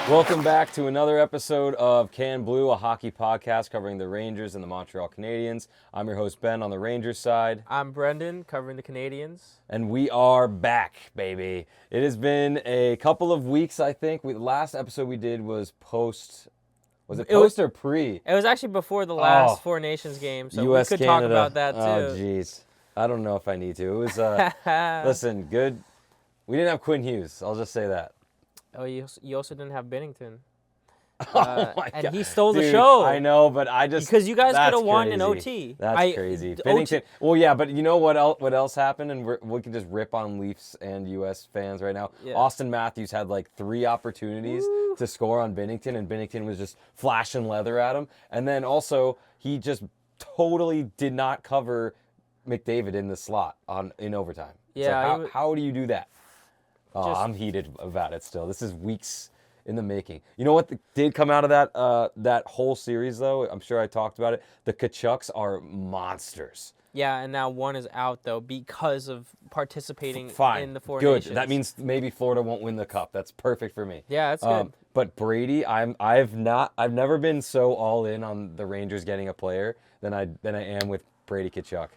Welcome back to another episode of Can Blue, a hockey podcast covering the Rangers and the Montreal Canadiens. I'm your host, Ben, on the Rangers side. I'm Brendan, covering the Canadiens. And we are back, baby. It has been a couple of weeks, I think. The last episode we did was post... Was it post or pre? It was actually before the last Four Nations game, so US, we could Canada. talk about that too. Oh, jeez. I don't know if I need to. It was, listen, good. We didn't have Quinn Hughes. I'll just say that. Oh, you also didn't have Bennington. Oh my God. And he stole Dude, the show. I know, but I just... Because you guys could have won in crazy. OT. That's crazy. Bennington... Well, yeah, but you know what else happened? And we can just rip on Leafs and U.S. fans right now. Yeah. Austin Matthews had like 3 opportunities to score on Bennington, and Bennington was just flashing leather at him. And then also, he just totally did not cover McDavid in the slot in overtime. Yeah. Like, how do you do that? Oh, I'm heated about it still. This is weeks in the making. You know what did come out of that whole series, though? I'm sure I talked about it. The Tkachuks are monsters. Yeah, and now one is out, though, because of participating in the Four Good. Nations. That means maybe Florida won't win the Cup. That's perfect for me. Yeah, that's good. But Brady, I've never been so all in on the Rangers getting a player than I am with Brady Tkachuk.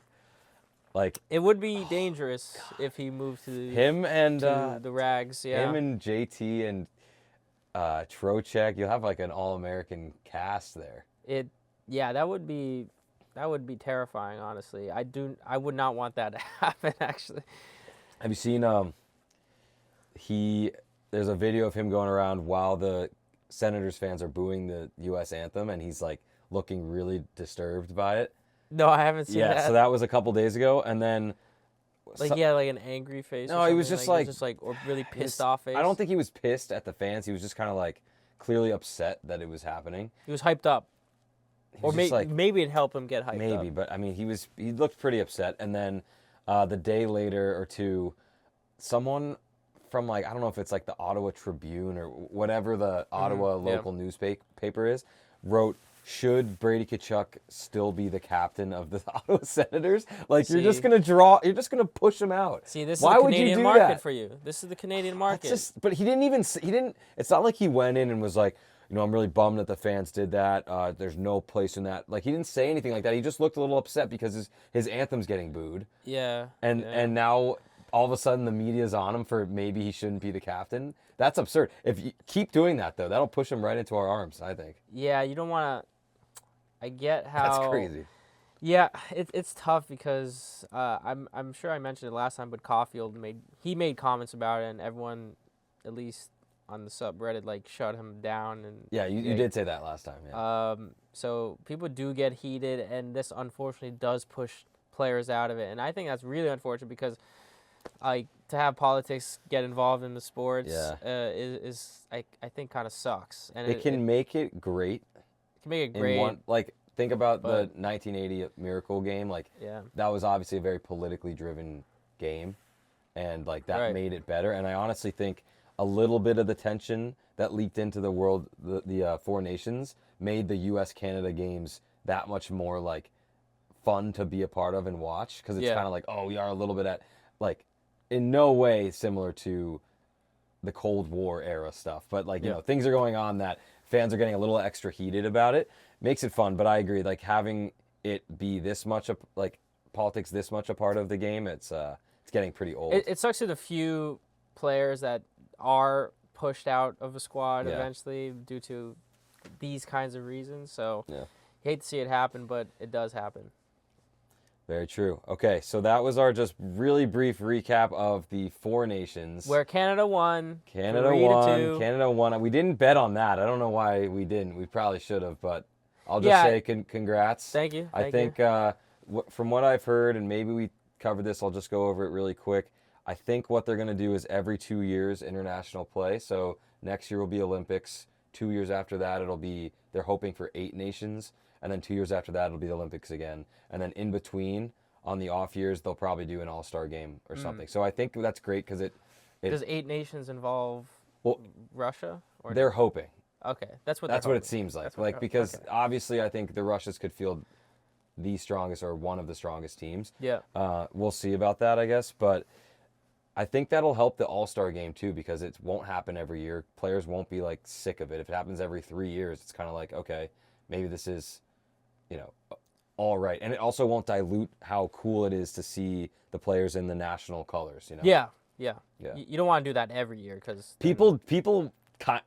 Like, it would be dangerous if he moved to the Rags. Yeah, him and JT and Trocheck. You'll have like an all-American cast there. That would be terrifying. Honestly, I would not want that to happen. Actually, have you seen there's a video of him going around while the Senators fans are booing the U.S. anthem, and he's like looking really disturbed by it. No, I haven't seen that. Yeah, so that was a couple days ago, and then... like an angry face. No, he was just like or really pissed off face. I don't think he was pissed at the fans. He was just kind of like clearly upset that it was happening. He was hyped up. Or maybe it helped him get hyped up. Maybe, but I mean, he looked pretty upset. And then the day later or two, someone from like, I don't know if it's like the Ottawa Tribune or whatever the Ottawa local newspaper is, wrote, should Brady Tkachuk still be the captain of the Ottawa Senators? Like, you're just going to push him out. See, this is the Canadian market for you. This is the Canadian market. But he didn't, it's not like he went in and was like, I'm really bummed that the fans did that. There's no place in that. Like, he didn't say anything like that. He just looked a little upset because his anthem's getting booed. Yeah. And now all of a sudden the media's on him for maybe he shouldn't be the captain. That's absurd. If you keep doing that, though, that'll push him right into our arms, I think. Yeah, you don't want to... I get how... That's crazy. Yeah, it's tough because I'm sure I mentioned it last time, but Caulfield made comments about it, and everyone, at least on the subreddit, like shut him down. And yeah, you did say that last time. Yeah. So people do get heated, and this unfortunately does push players out of it, and I think that's really unfortunate because, like, to have politics get involved in the sports is I think kind of sucks. And it can make it great. Make it great. Think about the 1980 Miracle game. Like, that was obviously a very politically driven game, and like that made it better. And I honestly think a little bit of the tension that leaked into the world, the Four Nations, made the U.S.-Canada games that much more like fun to be a part of and watch, because it's kind of like, we are a little bit at, like, in no way similar to the Cold War era stuff, but like things are going on that fans are getting a little extra heated about it. Makes it fun, but I agree. Like, having it be this much politics this much a part of the game, it's getting pretty old. It sucks to the few players that are pushed out of a squad eventually due to these kinds of reasons. So you hate to see it happen, but it does happen. Very true. Okay, so that was our just really brief recap of the Four Nations. Where Canada won. Canada won. We didn't bet on that. I don't know why we didn't. We probably should have, but I'll just say congrats. Thank you. I think from what I've heard, and maybe we covered this, I'll just go over it really quick. I think what they're going to do is every 2 years international play. So next year will be Olympics. 2 years after that, they're hoping for 8 nations. And then 2 years after that, it'll be the Olympics again. And then in between, on the off years, they'll probably do an all-star game or something. So I think that's great because it does 8 nations involve Russia? Or they're hoping. Okay, that's what it seems like. Because obviously I think the Russians could field the strongest or one of the strongest teams. Yeah. We'll see about that, I guess. But I think that'll help the All-Star game too, because it won't happen every year. Players won't be like sick of it. If it happens every 3 years, it's kind of like, okay, maybe this is, all right. And it also won't dilute how cool it is to see the players in the national colors. Yeah. You don't want to do that every year because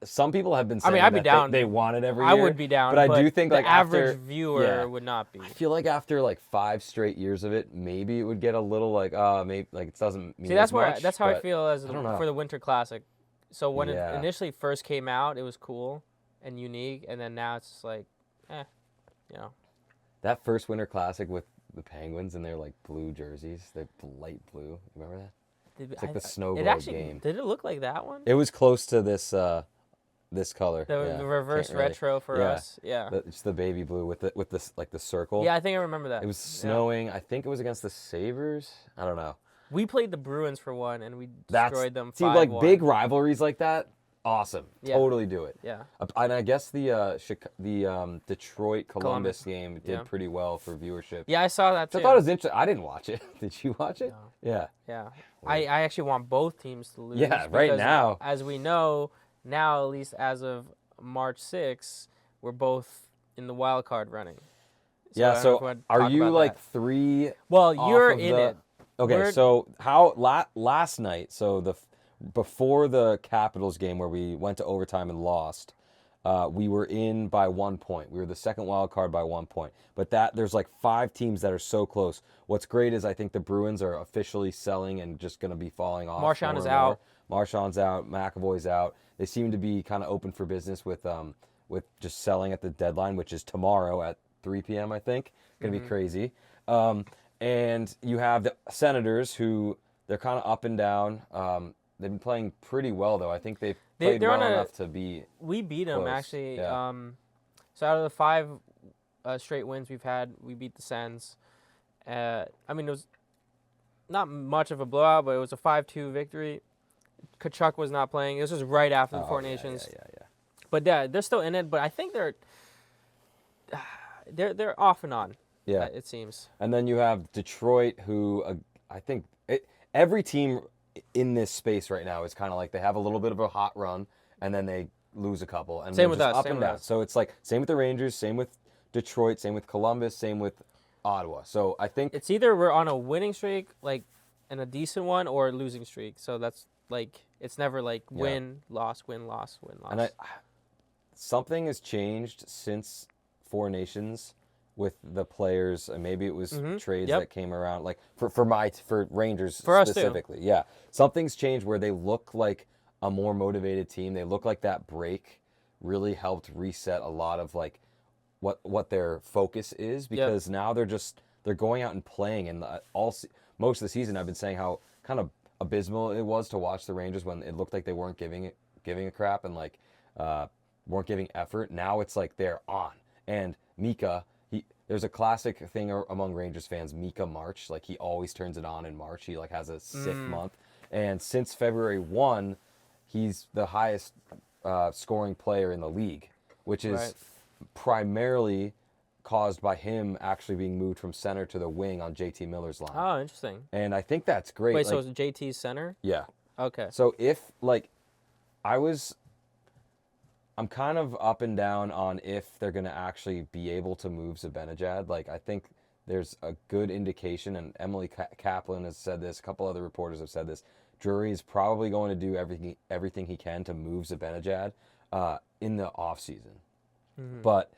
some people have been saying I'd be down. They want it every year. I would be down, but I do think the like average viewer would not be. I feel like after like 5 straight years of it, maybe it would get a little like maybe like it doesn't mean as much. That's how I feel for the Winter Classic. So when it initially first came out, it was cool and unique, and then now it's just like, That first Winter Classic with the Penguins and their like blue jerseys, they're light blue. Remember that? It's like the snow globe game. Did it look like that one? It was close to this this color. The reverse retro for us. Yeah. It's the baby blue with this like the circle. Yeah, I think I remember that. It was snowing. I think it was against the Sabres. I don't know. We played the Bruins for one, and we destroyed them 5-1. See, like big rivalries like that, awesome. Yeah. Totally do it. Yeah. And I guess the Detroit Columbus game did pretty well for viewership. Yeah, I saw that too. So I thought it was interesting. I didn't watch it. Did you watch it? No. Yeah. Yeah. I actually want both teams to lose. Yeah, right now. As we know, now at least as of March 6th, we're both in the wild card running. So are you like 3? Well, you're in it. Okay, so last night, so before the Capitals game where we went to overtime and lost, we were in by 1 point. We were the second wild card by 1 point. But there's like 5 teams that are so close. What's great is I think the Bruins are officially selling and just going to be falling off. Marchand is out. Marchand's out. McAvoy's out. They seem to be kind of open for business with just selling at the deadline, which is tomorrow at 3 p.m. I think. Going to be crazy. And you have the Senators, who they're kind of up and down. They've been playing pretty well, though. I think they've played well enough to be. We beat them, close. actually. Yeah. So out of the 5 straight wins we've had, we beat the Sens. It was not much of a blowout, but it was a 5-2 victory. Tkachuk was not playing. This was right after the Four Nations. Yeah. But they're still in it. But I think they're off and on. Yeah, it seems. And then you have Detroit, who I think every team in this space right now is kind of like they have a little bit of a hot run, and then they lose a couple, and same with us, up and down. So it's like same with the Rangers, same with Detroit, same with Columbus, same with Ottawa. So I think it's either we're on a winning streak, like, and a decent one, or a losing streak. So that's like it's never like win, loss, win, loss, win, loss. And something has changed since Four Nations. With the players, and maybe it was trades that came around, like for Rangers specifically. Yeah, something's changed where they look like a more motivated team. They look like that break really helped reset a lot of like what their focus is, because now they're going out and playing. And most of the season, I've been saying how kind of abysmal it was to watch the Rangers when it looked like they weren't giving a crap and like weren't giving effort. Now it's like they're on, and Mika. There's a classic thing among Rangers fans, Mika March. Like, he always turns it on in March. He, like, has a sick month. And since February 1, he's the highest scoring player in the league, which is primarily caused by him actually being moved from center to the wing on JT Miller's line. Oh, interesting. And I think that's great. Wait, so it's JT's center? Yeah. Okay. So if, like, I'm kind of up and down on if they're going to actually be able to move Zibanejad. Like, I think there's a good indication, and Emily Kaplan has said this, a couple other reporters have said this, Drury is probably going to do everything he can to move Zibanejad in the offseason. But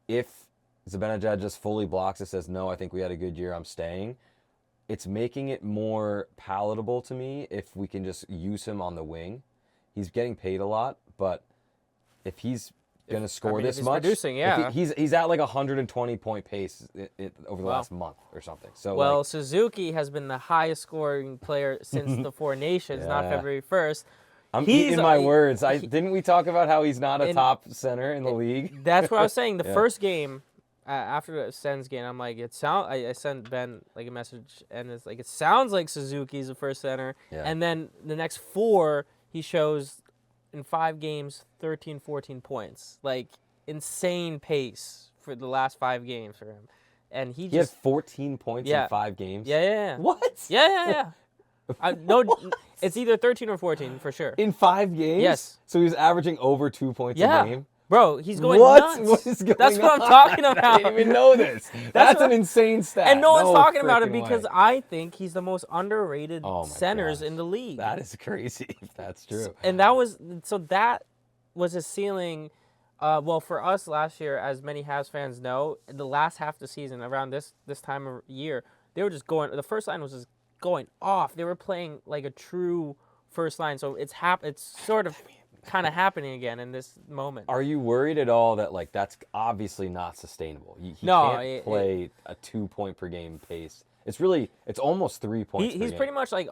if Zibanejad just fully blocks it, says, no, I think we had a good year, I'm staying, it's making it more palatable to me if we can just use him on the wing. He's getting paid a lot, but if he's going to score this much, producing, he's at like 120-point pace over the last month or something. So Suzuki has been the highest scoring player since the Four Nations, not February 1st. I'm eating my words. Didn't we talk about how he's not a top center in the league? That's what I was saying. The first game, after the Sens game, I'm like, I sent Ben like a message, and it's like, it sounds like Suzuki's the first center. Yeah. And then the next 4, he shows in 5 games, 13, 14 points. Like, insane pace for the last 5 games for him. And he had 14 points in 5 games? Yeah. What? Yeah. No, it's either 13 or 14 for sure. In 5 games? Yes. So he was averaging over 2 points a game? Bro, he's going nuts. What is going That's on? what I'm talking about. I didn't even know this. That's an insane stat. And no one's talking about it way. because I think he's the most underrated centers in the league. That is crazy if that's true. And that was his ceiling. Well, for us last year, as many Habs fans know, the last half of the season, around this time of year, they were just going. The first line was just going off. They were playing like a true first line. So it's sort of kind of happening again in this moment. Are you worried at all that like that's obviously not sustainable? He can't play a 2 point per game pace. It's almost 3 points. He's pretty much like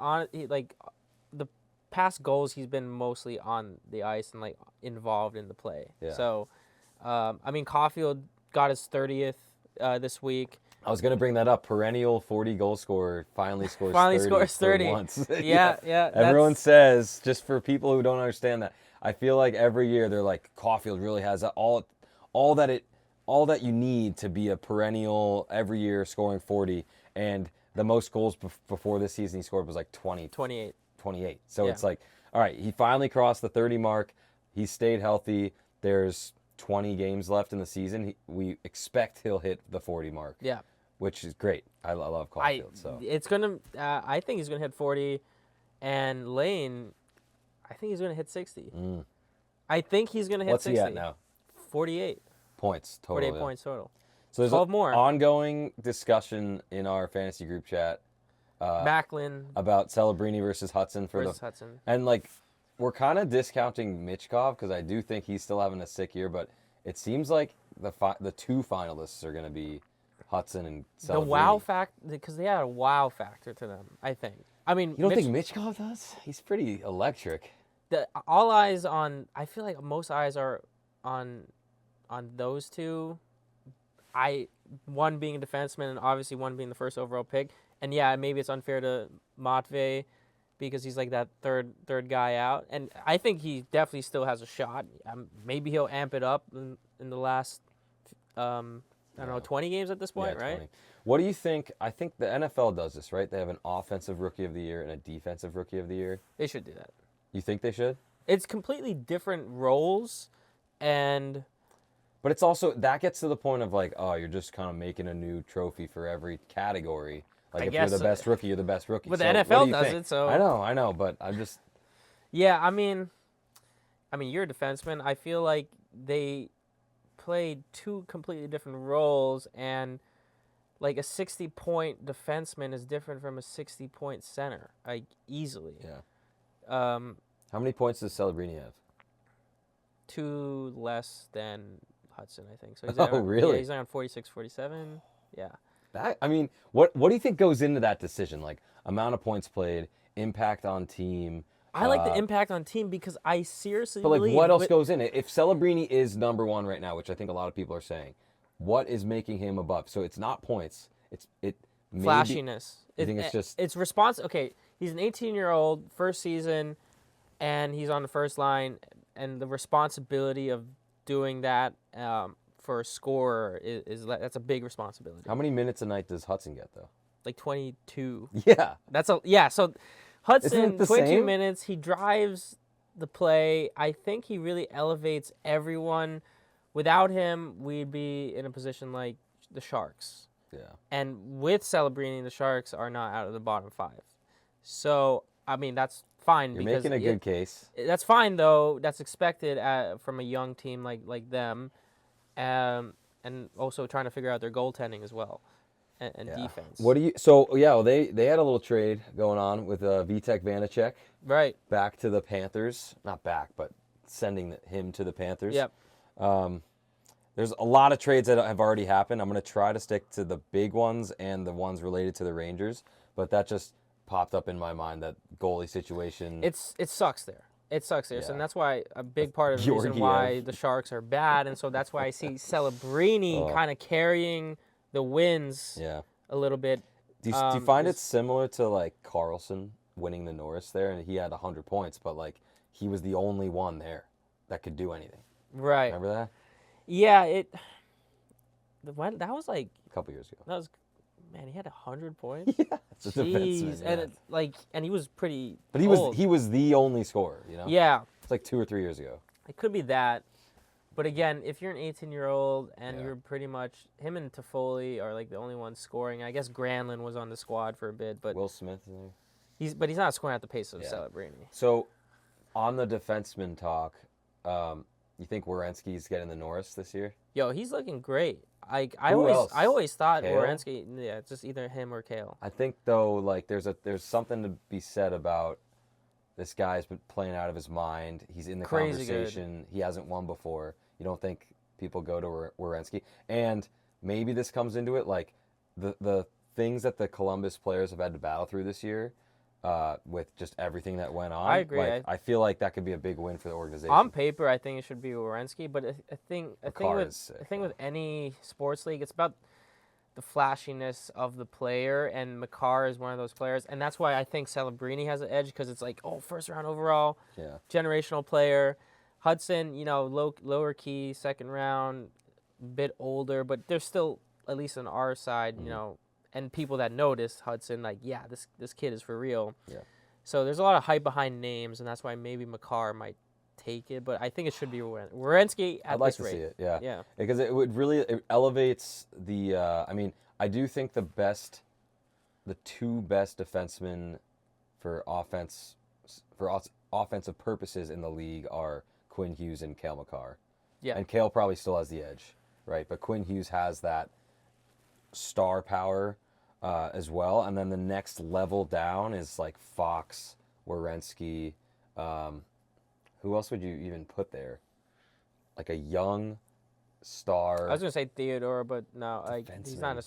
the past goals. He's been mostly on the ice and like involved in the play. Yeah. So, I mean, Caulfield got his 30th this week. I was gonna bring that up. Perennial 40 goal scorer finally scores 30 once. Yeah. Everyone says, just for people who don't understand that, I feel like every year they're like, Caulfield really has all that you need to be a perennial every year scoring 40, and the most goals before this season he scored was like 28. So it's like, all right, he finally crossed the 30 mark. He stayed healthy. There's 20 games left in the season. We expect he'll hit the 40 mark. Yeah. Which is great. I love Caulfield. I think he's gonna hit 40, and Lane, I think he's gonna hit 60. I think he's gonna hit 60. What's he at now? 48 points total. 48 points total. So there's 12 more. Ongoing discussion in our fantasy group chat. Backlund about Celebrini versus Hudson Hudson. And like we're kind of discounting Michkov because I do think he's still having a sick year, but it seems like the two finalists are going to be Hudson and Celebrini. The wow factor, because they had a wow factor to them, I think. I mean, you don't think Michkov does? He's pretty electric. All eyes on. I feel like most eyes are on those two. One being a defenseman and obviously one being the first overall pick. And yeah, maybe it's unfair to Matvey because he's like that third guy out. And I think he definitely still has a shot. Maybe he'll amp it up in the last, 20 games at this point, right? 20. What do you think? I think the NFL does this, right? They have an offensive rookie of the year and a defensive rookie of the year. They should do that. You think they should? It's completely different roles, and... But it's also, that gets to the point of like, oh, you're just kind of making a new trophy for every category. Like, if you're the best rookie, you're the best rookie. But the NFL does it, so... I know, but I'm just... Yeah, I mean, you're a defenseman. I feel like they played two completely different roles, and like a 60-point defenseman is different from a 60-point center, like easily. Yeah. How many points does Celebrini have? 2 less than Hudson, I think. So he's really? Yeah, he's on 46, 47. Yeah. What do you think goes into that decision? Like amount of points played, impact on team. I like the impact on team because I seriously believe. But believe what else goes in it? If Celebrini is number one right now, which I think a lot of people are saying, what is making him above? So it's not points. It's flashiness. You think it's just it's response? Okay, he's an 18-year-old, first season, and he's on the first line, and the responsibility of doing that for a scorer that's a big responsibility. How many minutes a night does Hudson get though? Like 22. Yeah. So Hudson, 22 same? minutes. He drives the play. I think he really elevates everyone. Without him, we'd be in a position like the Sharks. Yeah. And with Celebrini, the Sharks are not out of the bottom 5. So, that's fine. You're making a good case. That's fine, though. That's expected from a young team like them. And also trying to figure out their goaltending as well. And defense. They had a little trade going on with Vitek Vanacek. Right. Back to the Panthers. Not back, but sending him to the Panthers. Yep. There's a lot of trades that have already happened. I'm going to try to stick to the big ones and the ones related to the Rangers, but that just popped up in my mind, that goalie situation. It sucks there. It sucks there. Yeah. So and that's why a big part of the reason why the Sharks are bad, and so that's why I see Celebrini kind of carrying the wins a little bit. Do you find it similar to like Carlson winning the Norris there, and he had 100 points, but like he was the only one there that could do anything? Right. Remember that? Yeah, that was like a couple years ago. That was, Man, he had 100 points. Yeah, it's a Jeez, defenseman. and he was pretty. But old. he was the only scorer. You know. Yeah. It's like 2 or 3 years ago. It could be that. But again, if you're an 18-year-old and you're pretty much him and Toffoli are like the only ones scoring. I guess Granlund was on the squad for a bit, but Will Smith. he's not scoring at the pace of Celebrini. So, on the defenseman talk, you think Werenski's getting the Norris this year? Yo, he's looking great. I Who else? always thought Kale? Werenski. Yeah, just either him or Kale. I think though, like there's something to be said about this guy's been playing out of his mind. He's in the conversation. Good. He hasn't won before. You don't think people go to Werenski? And maybe this comes into it, like the things that the Columbus players have had to battle through this year, with just everything that went on. I agree. Like, I feel like that could be a big win for the organization. On paper, I think it should be Werenski, but I think with any sports league, it's about the flashiness of the player, and Makar is one of those players, and that's why I think Celebrini has an edge, because it's like, first round overall, generational player. Hudson, lower key, second round, bit older, but they're still, at least on our side, and people that notice Hudson, like, this kid is for real. Yeah. So there's a lot of hype behind names, and that's why maybe Makar might take it, but I think it should be Werenski at this rate. I'd like to see it, yeah. Because it elevates the, I do think the two best defensemen for offensive purposes in the league are Quinn Hughes and Cale Makar. Yeah. And Cale probably still has the edge, right? But Quinn Hughes has that star power as well. And then the next level down is like Fox, Werenski. Who else would you even put there? Like a young star. I was gonna say Theodore, but no, like he's not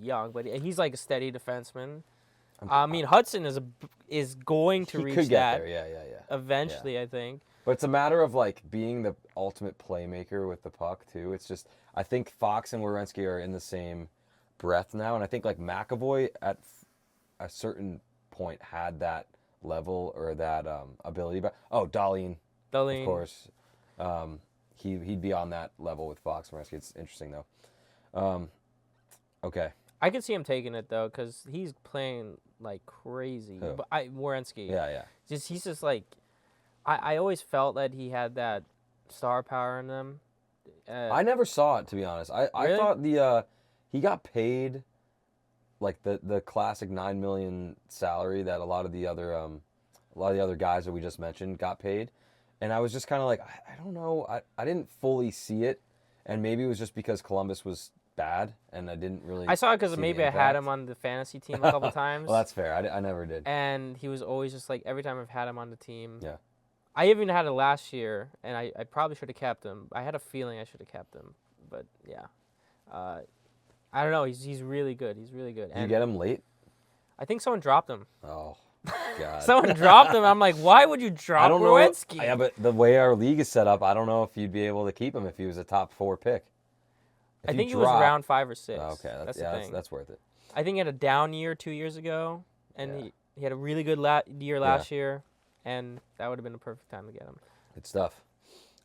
young, but he's like a steady defenseman. Hudson is going to reach could get that. There. Yeah. Eventually, I think. But it's a matter of like being the ultimate playmaker with the puck too. It's just I think Fox and Werenski are in the same breath now, and I think like McAvoy at a certain point had that level or that ability. But Dahlin, of course, he'd be on that level with Fox and Werenski. It's interesting though. Okay. I could see him taking it though, because he's playing like crazy. Who? But Werenski. Yeah. He's just like. I always felt that he had that star power in him. I never saw it, to be honest. I thought he got paid like the classic $9 million salary that a lot of the other guys that we just mentioned got paid, and I was just kind of like I don't know, I didn't fully see it, and maybe it was just because Columbus was bad and I didn't really. I saw it because maybe I had him on the fantasy team a couple times. Well, that's fair. I never did. And he was always just like every time I've had him on the team. Yeah. I even had it last year, and I probably should have kept him. I had a feeling I should have kept him, but yeah. I don't know. He's really good. He's really good. Did you get him late? I think someone dropped him. Oh, God. Someone dropped him. I'm like, why would you drop Werenski? Yeah, but the way our league is set up, I don't know if you'd be able to keep him if he was a top 4 pick. I think he was around 5 or 6. Oh, okay, that's worth it. I think he had a down year 2 years ago, and he had a really good year last year. And that would have been the perfect time to get him. Good stuff.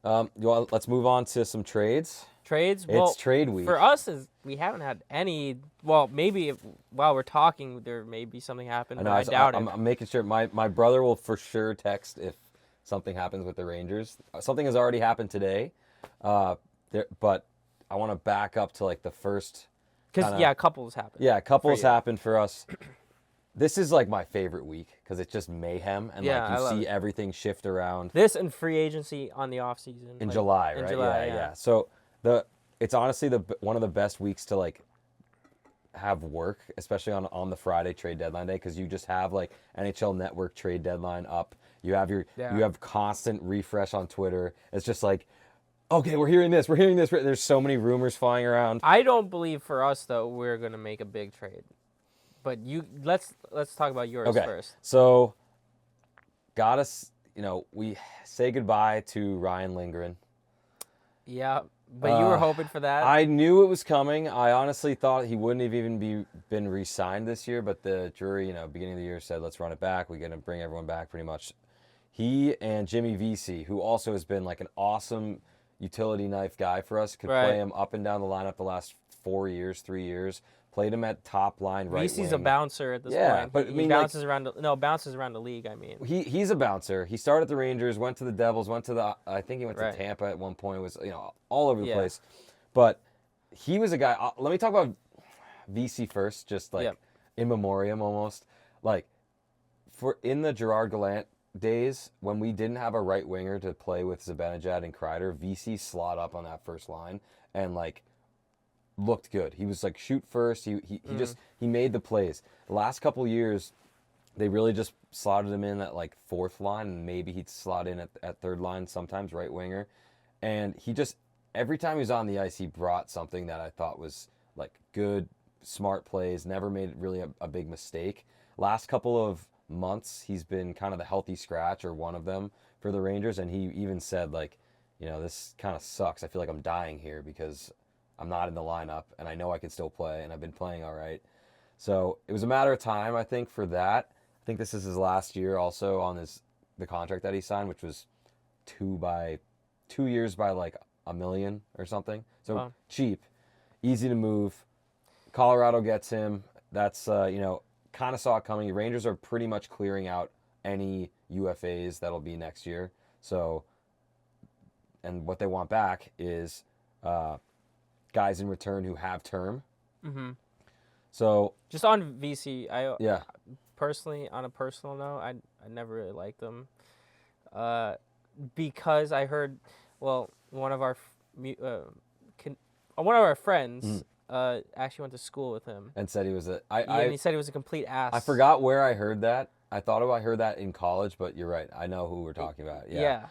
Let's move on to some trades. Trades? It's trade week. For us, we haven't had any. Well, maybe while we're talking, there may be something happen, but I doubt it. I'm making sure. My brother will for sure text if something happens with the Rangers. Something has already happened today, but I want to back up to like the first. Because, couples happened. Yeah, couples happened for us. This is like my favorite week because it's just mayhem and like you see everything shift around. This and free agency on the off season in July, right? Yeah. So it's honestly one of the best weeks to like have work, especially on the Friday trade deadline day, because you just have like NHL Network trade deadline up. You have you have constant refresh on Twitter. It's just like, okay, we're hearing this. There's so many rumors flying around. I don't believe for us though we're gonna make a big trade. But let's talk about yours first. So, we say goodbye to Ryan Lindgren. Yeah, but you were hoping for that. I knew it was coming. I honestly thought he wouldn't have even been re-signed this year, but the jury, beginning of the year said, let's run it back. We're going to bring everyone back pretty much. He and Jimmy Vesey, who also has been like an awesome utility knife guy for us, could play him up and down the lineup the last 3 years, played him at top line right VC's wing. a bouncer at this yeah, point. But, he bounces around the league, I mean. He's a bouncer. He started at the Rangers, went to the Devils, I think he went to Tampa at one point, was all over the place. But he was a guy, let me talk about VC first, just like in memoriam almost. Like, in the Gerard Gallant days, when we didn't have a right winger to play with Zibanejad and Kreider, VC slot up on that first line and like looked good. He was like shoot first. He made the plays. The last couple years, they really just slotted him in at like fourth line, and maybe he'd slot in at third line sometimes, right winger. And he just, every time he was on the ice, he brought something that I thought was like good, smart plays, never made really a big mistake. Last couple of months, he's been kind of the healthy scratch or one of them for the Rangers, and he even said like, this kind of sucks. I feel like I'm dying here because I'm not in the lineup, and I know I can still play, and I've been playing all right. So it was a matter of time, I think, for that. I think this is his last year also on the contract that he signed, which was 2 years by like $1 million or something. So cheap, easy to move. Colorado gets him. That's, kind of saw it coming. The Rangers are pretty much clearing out any UFAs that'll be next year. So, and what they want back is guys in return who have term. Mm-hmm. So just on VC, personally, on a personal note, I never really liked them because I heard, one of our friends actually went to school with him and said he was he said he was a complete ass. I forgot where I heard that. I thought I heard that in college, but you're right. I know who we're talking about. Yeah.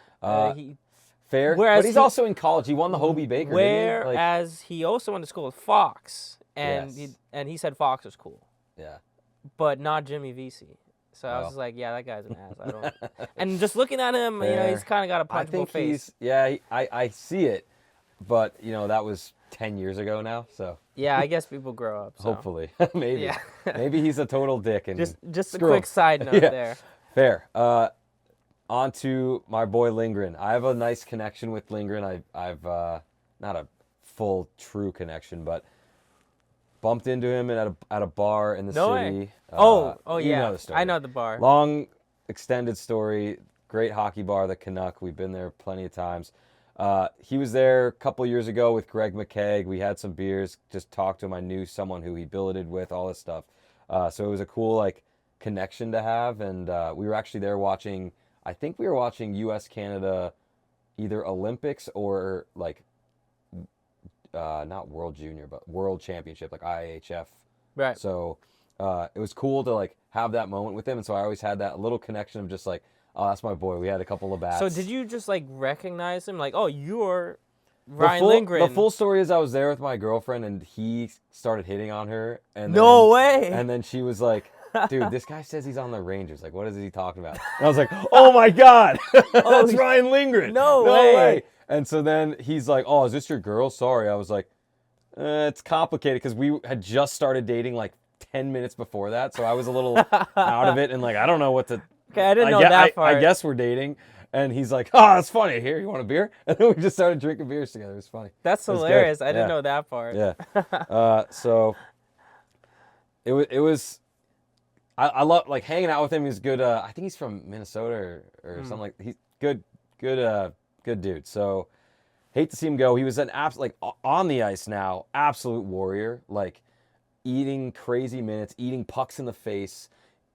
Fair. But he's also in college. He won the Hobie Baker. Whereas he also went to school with Fox, and he said Fox was cool. Yeah. But not Jimmy VC. So I was just like, that guy's an ass. I don't. And just looking at him, he's kind of got a punchable face. I see it, but that was 10 years ago now. So. Yeah, I guess people grow up. So. Hopefully, maybe. Yeah. Maybe he's a total dick. And just a quick side note there. Fair. On to my boy Lindgren. I have a nice connection with Lindgren. I've not a full true connection, but bumped into him at a bar in the city. Way. Yeah. You know the story. I know the bar. Long, extended story. Great hockey bar, the Canuck. We've been there plenty of times. He was there a couple years ago with Greg McKegg. We had some beers, just talked to him. I knew someone who he billeted with, all this stuff. So it was a cool connection to have, and we were actually there watching. I think we were watching U.S.-Canada, either Olympics or not World Junior, but World Championship, like IHF. Right. So it was cool to have that moment with him, and so I always had that little connection of just oh, that's my boy. We had a couple of bats. So did you just recognize him? Oh, you're Ryan Lindgren. The full story is I was there with my girlfriend, and he started hitting on her. And no way. And then she was like, dude, this guy says he's on the Rangers. What is he talking about? And I was like, oh my God, that's Ryan Lindgren. No way. And so then he's like, oh, is this your girl? Sorry. I was like, it's complicated because we had just started dating 10 minutes before that. So I was a little out of it and I don't know what to. Okay, I didn't know that part. I guess we're dating. And he's like, oh, that's funny. Here, you want a beer? And then we just started drinking beers together. It was funny. That's hilarious. I didn't know that part. Yeah. So it was. I love hanging out with him. He's good. I think he's from Minnesota or something like. He's good dude. So hate to see him go. He was an on the ice now, absolute warrior. Eating crazy minutes, eating pucks in the face.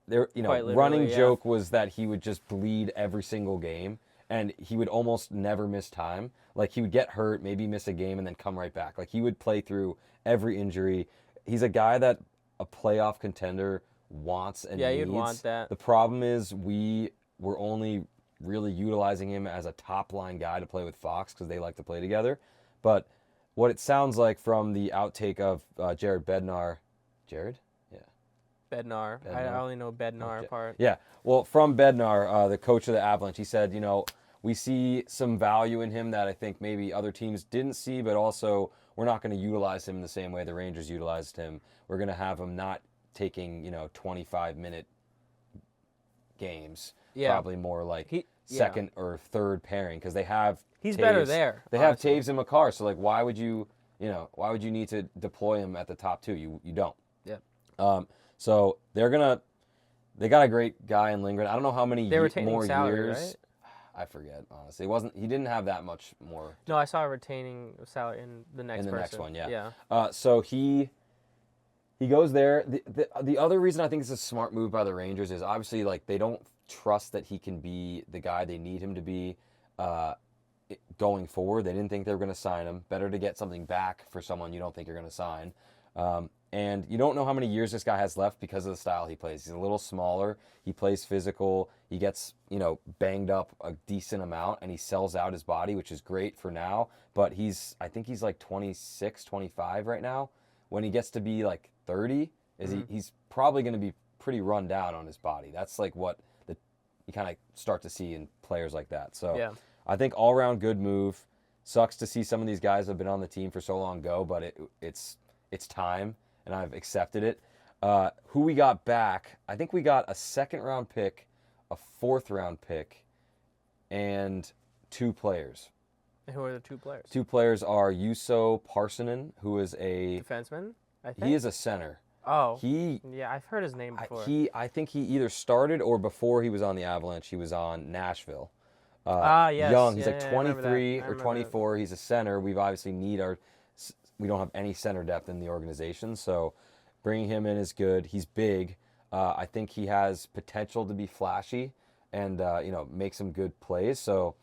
There, running joke was that he would just bleed every single game, and he would almost never miss time. He would get hurt, maybe miss a game, and then come right back. He would play through every injury. He's a guy that a playoff contender wants and needs. Yeah, you'd want that. The problem is we were only really utilizing him as a top-line guy to play with Fox because they like to play together. But what it sounds like from the outtake of Jared Bednar... Jared? Yeah. Bednar. I only know Bednar part. Yeah. Well, from Bednar, the coach of the Avalanche, he said, we see some value in him that I think maybe other teams didn't see, but also we're not going to utilize him the same way the Rangers utilized him. We're going to have him not taking, 25-minute games. Yeah. Probably more second or third pairing because they have He's Taves. Better there. They have Taves and Makar, so why would you why would you need to deploy him at the top 2? You don't. Yeah. So they got a great guy in Lindgren. I don't know how many more salary, years. Right? I forget, honestly. He didn't have that much more. No, I saw a retaining salary in the next next one, yeah. Yeah. So he goes there. The other reason I think it's a smart move by the Rangers is obviously like they don't trust that he can be the guy they need him to be going forward. They didn't think they were going to sign him. Better to get something back for someone you don't think you're going to sign. And you don't know how many years this guy has left because of the style he plays. He's a little smaller. He plays physical. He gets, banged up a decent amount, and he sells out his body, which is great for now. But I think he's like 26, 25 right now. When he gets to be like 30, he's probably going to be pretty run down on his body. That's like what you kind of start to see in players like that. So yeah. I think all-around good move. Sucks to see some of these guys have been on the team for so long go, but it's time. And I've accepted it. Who we got back, I think we got a 2nd-round pick, a 4th-round pick, and 2 players. And who are the 2 players? 2 players are Juuso Parssinen, who is a... defenseman, I think? He is a center. Oh, yeah, I've heard his name before. I think he either started or before he was on the Avalanche, he was on Nashville. Yes. Young, he's yeah, 23 or 24. He's a center. We've obviously we don't have any center depth in the organization, so bringing him in is good. He's big. I think he has potential to be flashy and make some good plays. So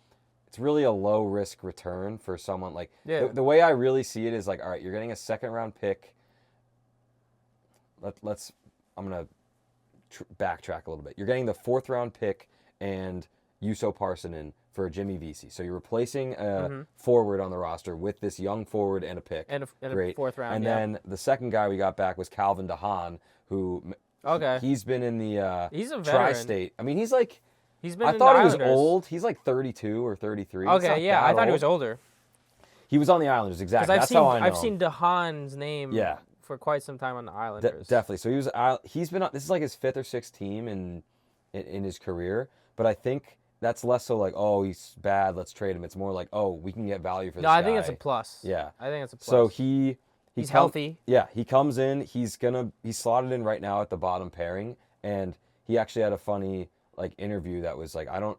it's really a low risk return for someone like the way I really see it is like, all right, you're getting a 2nd-round pick. I'm gonna backtrack a little bit. You're getting the 4th-round pick and Juuso Parssinen for Jimmy Vesey. So you're replacing a forward on the roster with this young forward and a pick. And a Great. 4th round, And then the second guy we got back was Calvin DeHaan, who he's been in the he's a veteran. Tri-State. I mean, he's like, he's been I in thought the he was Islanders. old. He's like 32 or 33. Okay, yeah, I thought he was older. He was on the Islanders, exactly. Because That's how I know. I've seen DeHaan's name for quite some time on the Islanders. Definitely. So he's been on, this is like his 5th or 6th team in his career, but I think that's less so like, oh, he's bad, let's trade him. It's more like, oh, we can get value for this guy. No, I think it's a plus. Yeah. I think it's a plus. So he's healthy. Yeah, he comes in. He's slotted in right now at the bottom pairing, and he actually had a funny interview that was like, I don't,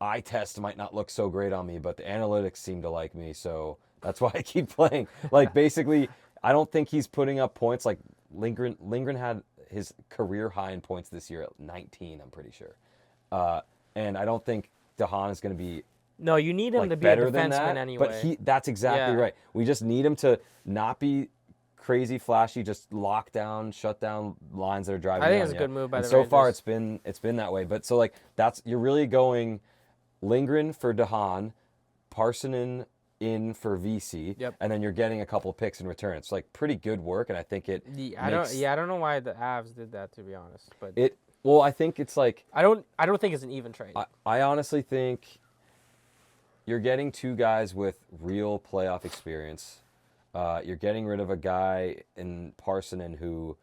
eye test might not look so great on me, but the analytics seem to like me, so that's why I keep playing. Basically, I don't think he's putting up points. Like Lindgren had his career high in points this year at 19, I'm pretty sure. And I don't think DeHaan is going to be No, you need him to be a defenseman anyway. But that's exactly right. We just need him to not be crazy flashy, just lock down, shut down lines that are driving. I think it's a good move by the Rangers. So far it's been that way. But so you're really going Lindgren for DeHaan, Parssinen in for VC, and then you're getting a couple picks in return. It's pretty good work, and I think it. I don't know why the Avs did that, to be honest, but Well, I think it's I don't think it's an even trade. I honestly think you're getting 2 guys with real playoff experience. You're getting rid of a guy in Parssinen who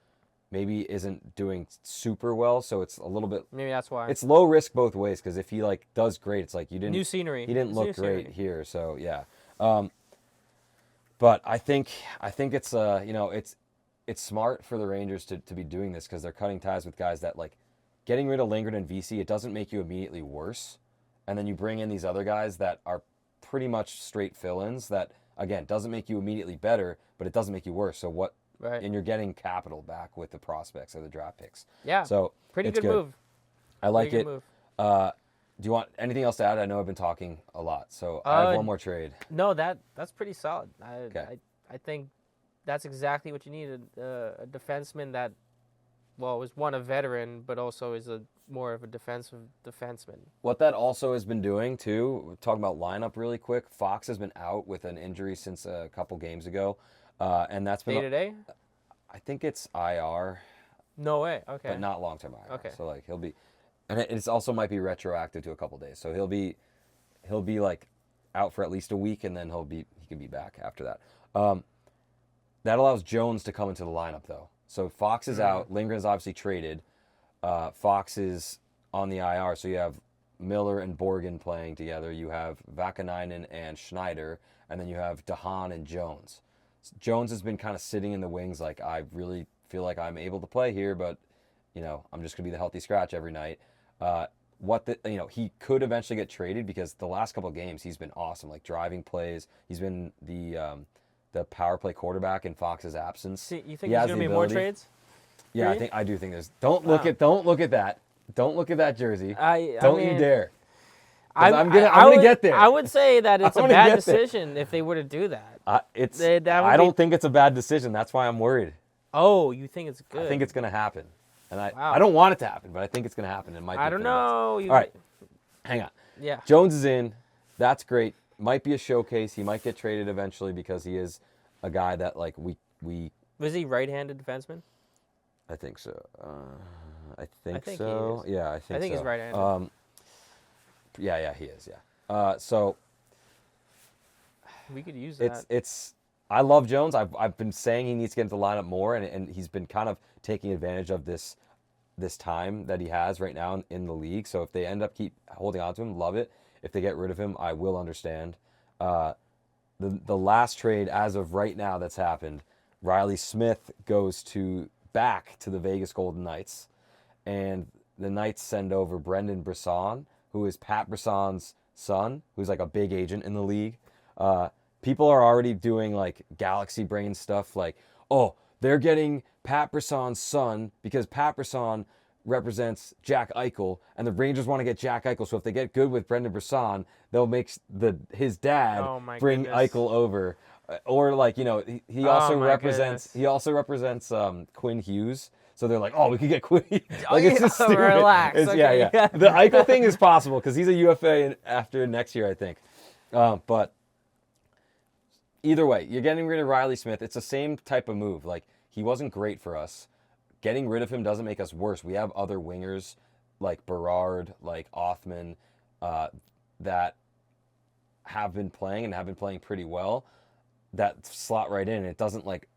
maybe isn't doing super well, so it's a little bit. Maybe that's why. It's low risk both ways, because if he does great, it's like you didn't. New scenery. He didn't look great here, so yeah. But I think it's it's smart for the Rangers to be doing this, because they're cutting ties with guys that getting rid of Lindgren and VC. It doesn't make you immediately worse, and then you bring in these other guys that are pretty much straight fill-ins. That again doesn't make you immediately better, but it doesn't make you worse. So what? Right. And you're getting capital back with the prospects or the draft picks. Yeah. So pretty good move. I like it. Move. Do you want anything else to add? I know I've been talking a lot, so I have one more trade. No, that's pretty solid. Okay. I think that's exactly what you need. A defenseman that, was a veteran, but also is more of a defensive defenseman. What that also has been doing too, talking about lineup really quick. Fox has been out with an injury since a couple games ago, and that's been day-to-day. I think it's IR. No way. Okay. But not long-term IR. Okay. So he'll be, and it also might be retroactive to a couple days. So he'll be out for at least a week, and then he can be back after that. That allows Jones to come into the lineup though. So Fox is out. Lindgren's obviously traded. Fox is on the IR. So you have Miller and Borgen playing together. You have Vakanainen and Schneider, and then you have DeHaan and Jones. Jones has been kind of sitting in the wings, like, I really feel like I'm able to play here, but, I'm just going to be the healthy scratch every night. He could eventually get traded because the last couple of games he's been awesome, like driving plays. He's been the power play quarterback in Fox's absence. See, you think there's going to be more trades? Yeah, I do think there's. Don't look at that. Don't look at that jersey. Don't you dare. I'm gonna get there. I would say that it's a bad decision if they were to do that. I don't think it's a bad decision. That's why I'm worried. Oh, you think it's good? I think it's gonna happen, and I don't want it to happen, but I think it's gonna happen. It might. I don't know. All right, hang on. Yeah. Jones is in. That's great. Might be a showcase. He might get traded eventually because he is a guy that like we. Was he right-handed defenseman? I think so. I think so. Yeah, I think so. He's right-handed. Yeah, he is. Yeah. So we could use that. I love Jones. I've been saying he needs to get into the lineup more, and he's been kind of taking advantage of this time that he has right now in the league. So if they end up keep holding on to him, love it. If they get rid of him, I will understand. The last trade as of right now that's happened, Riley Smith goes back to the Vegas Golden Knights, and the Knights send over Brendan Brisson, who is Pat Brisson's son, who's like a big agent in the league. People are already doing like galaxy brain stuff like, oh, they're getting Pat Brisson's son because Pat Brisson represents Jack Eichel, and the Rangers want to get Jack Eichel. So if they get good with Brendan Brisson, they'll make his dad bring Eichel over. Or like, he also represents Quinn Hughes. So they're like, oh, we could get Quinn. Like, it's just stupid. Relax. Okay. Yeah. The Eichel thing is possible because he's a UFA after next year, I think. But either way, you're getting rid of Riley Smith. It's the same type of move. Like, he wasn't great for us. Getting rid of him doesn't make us worse. We have other wingers like Berard, like Othman, that have been playing pretty well, that slot right in. It doesn't like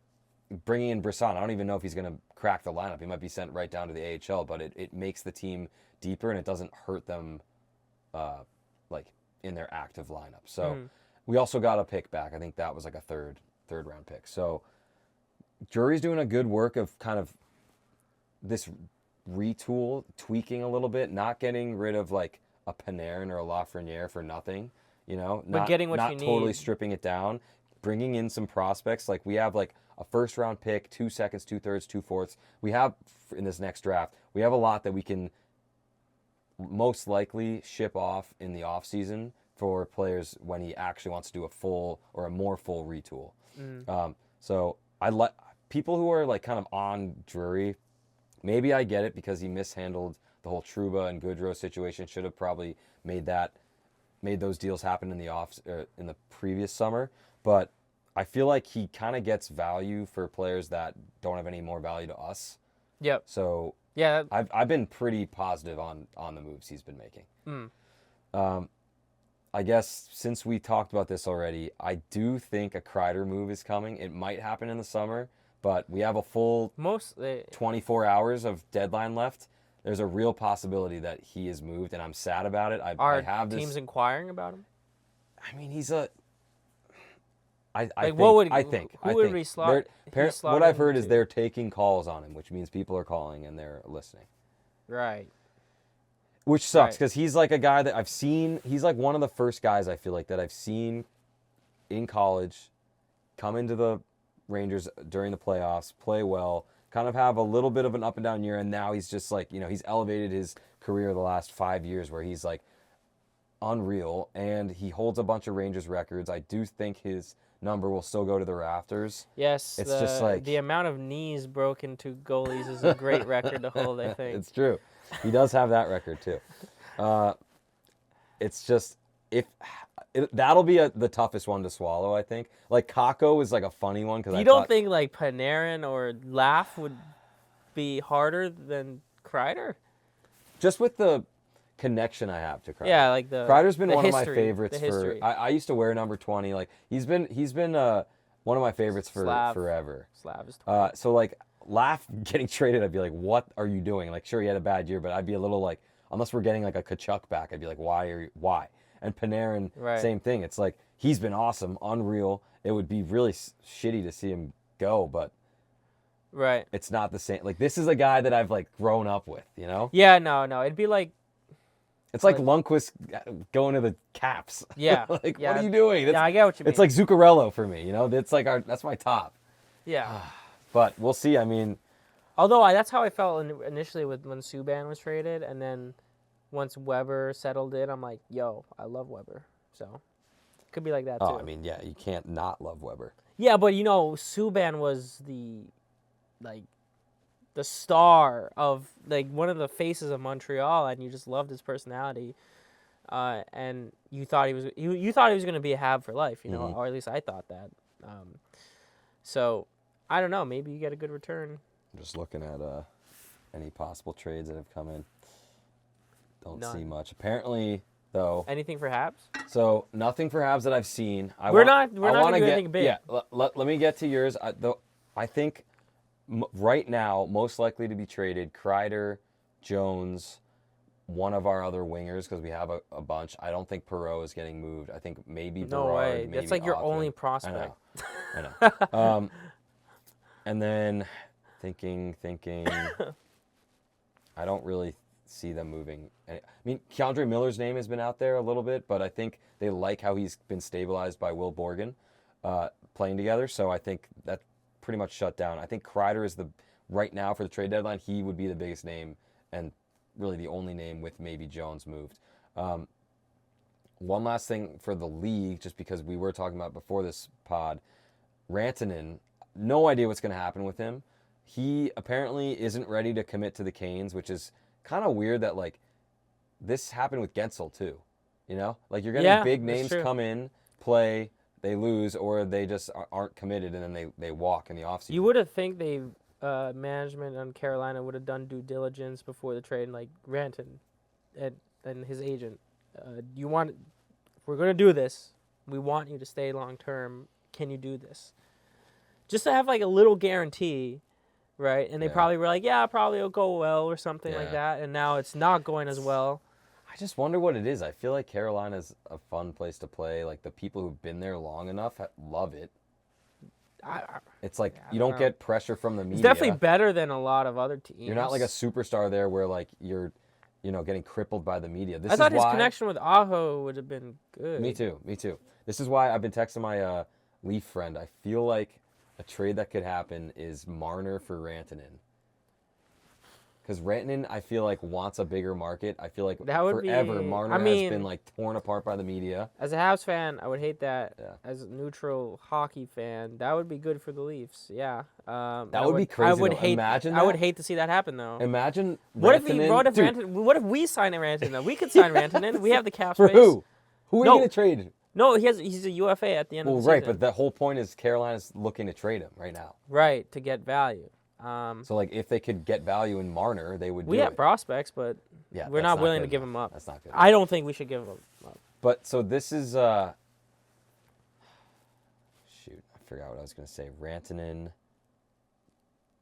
bringing in Brisson. I don't even know if he's going to crack the lineup. He might be sent right down to the AHL, but it makes the team deeper and it doesn't hurt them like in their active lineup. So we also got a pick back. I think that was like a third round pick. So Drury's doing a good work of kind of this tweaking a little bit, not getting rid of like a Panarin or a Lafreniere for nothing, but getting what you need. Not totally stripping it down, bringing in some prospects. Like we have like a first round pick, 2 seconds, 2/3, 2/4. We have in this next draft, we have a lot that we can most likely ship off in the off season for players when he actually wants to do a full or a more full retool. So I like people who are like kind of on Drury. Maybe I get it because he mishandled the whole Trouba and Goodrow situation. Should have probably made those deals happen in the previous summer. But I feel like he kind of gets value for players that don't have any more value to us. Yep. So yeah, I've been pretty positive on the moves he's been making. I guess since we talked about this already, I do think a Kreider move is coming. It might happen in the summer. But we have a full 24 hours of deadline left. There's a real possibility that he is moved, and I'm sad about it. Are teams inquiring about him? I mean, he's a. I think. Who would we slot? What I've heard is they're taking calls on him, which means people are calling and they're listening. Right. Which sucks because he's like a guy that I've seen. He's like one of the first guys I feel like that I've seen in college come into the Rangers during the playoffs, play well, kind of have a little bit of an up and down year, and now he's just like, he's elevated his career the last 5 years where he's like unreal, and he holds a bunch of Rangers records. I do think his number will still go to the rafters. Yes, it's just like the amount of knees broken to goalies is a great record to hold, I think. It's true. He does have that record too. It's just that'll be the toughest one to swallow, I think. Like Kakko is like a funny one because you don't think like Panarin or Laff would be harder than Kreider? Just with the connection I have to Kreider. Yeah, like Kreider's been one history, of my favorites for. I used to wear number 20. Like he's been one of my favorites for forever. Slav is 20. So like Laff getting traded, I'd be like, what are you doing? Like sure he had a bad year, but I'd be a little like, unless we're getting like a Kachuk back, I'd be like, why? And Panarin, same thing. It's like he's been awesome, unreal. It would be really shitty to see him go, but it's not the same. Like this is a guy that I've like grown up with, you know? Yeah, no, it'd be like. It's like Lundqvist going to the Caps. Yeah. What are you doing? I get what you mean. It's like Zuccarello for me, you know? It's like that's my top. Yeah. But we'll see. I mean, although that's how I felt initially when Subban was traded, and then once Weber settled in, I'm like, yo, I love Weber. So it could be like that too. Oh, I mean, yeah, you can't not love Weber. Yeah, but you know, Subban was the star of like one of the faces of Montreal, and you just loved his personality, and you thought he was going to be a Hab for life, you know, or at least I thought that. So I don't know, maybe you get a good return. I'm just looking at any possible trades that have come in. Don't see much. Apparently, though. Anything for Habs? So nothing for Habs that I've seen. We're not going to do anything big. Yeah, let me get to yours. I think. Right now, most likely to be traded, Kreider, Jones, one of our other wingers, because we have a bunch. I don't think Perreault is getting moved. I think maybe Berard. No way. Maybe That's like your Othman. only prospect. I know. And then thinking, I don't really see them moving. I mean, Keandre Miller's name has been out there a little bit, but I think they like how he's been stabilized by Will Borgen playing together, so I think that pretty much shut down. I think Kreider is right now for the trade deadline, he would be the biggest name and really the only name with maybe Jones moved. One last thing for the league, just because we were talking about before this pod, Rantanen, no idea what's going to happen with him. He apparently isn't ready to commit to the Canes, which is kind of weird that like this happened with Gensel too. You know, like you're getting big names come in, play, they lose, or they just aren't committed, and then they walk in the offseason. You would have think management on Carolina would have done due diligence before the trade, and like Rantanen and his agent. If we're going to do this, we want you to stay long term. Can you do this? Just to have like a little guarantee, right? And they probably were like, yeah, probably it'll go well or something like that. And now it's not going as well. I just wonder what it is. I feel like Carolina's a fun place to play. Like the people who've been there long enough love it. It's like you don't get pressure from the media. It's definitely better than a lot of other teams. You're not like a superstar there where like you're, getting crippled by the media. I thought his connection with Aho would have been good. Me too. This is why I've been texting my Leaf friend. I feel like a trade that could happen is Marner for Rantanen. Because Rantanen, I feel like, wants a bigger market. I feel like forever Marner has been like torn apart by the media. As a Habs fan, I would hate that. Yeah. As a neutral hockey fan, that would be good for the Leafs. Yeah. That would be crazy. Imagine that. I would hate to see that happen, though. Imagine what Rantanen. What if we sign Rantanen? We could sign Rantanen. We have the cap space. For who? Who are you going to trade? No, he's a UFA at the end of the season. Right, but the whole point is Carolina's looking to trade him right now. Right, to get value. So, like, if they could get value in Marner, they would do it. We have prospects, but we're not willing to give him up. That's not good. I don't think we should give him up. But, so this is, shoot, I forgot what I was going to say. Rantanen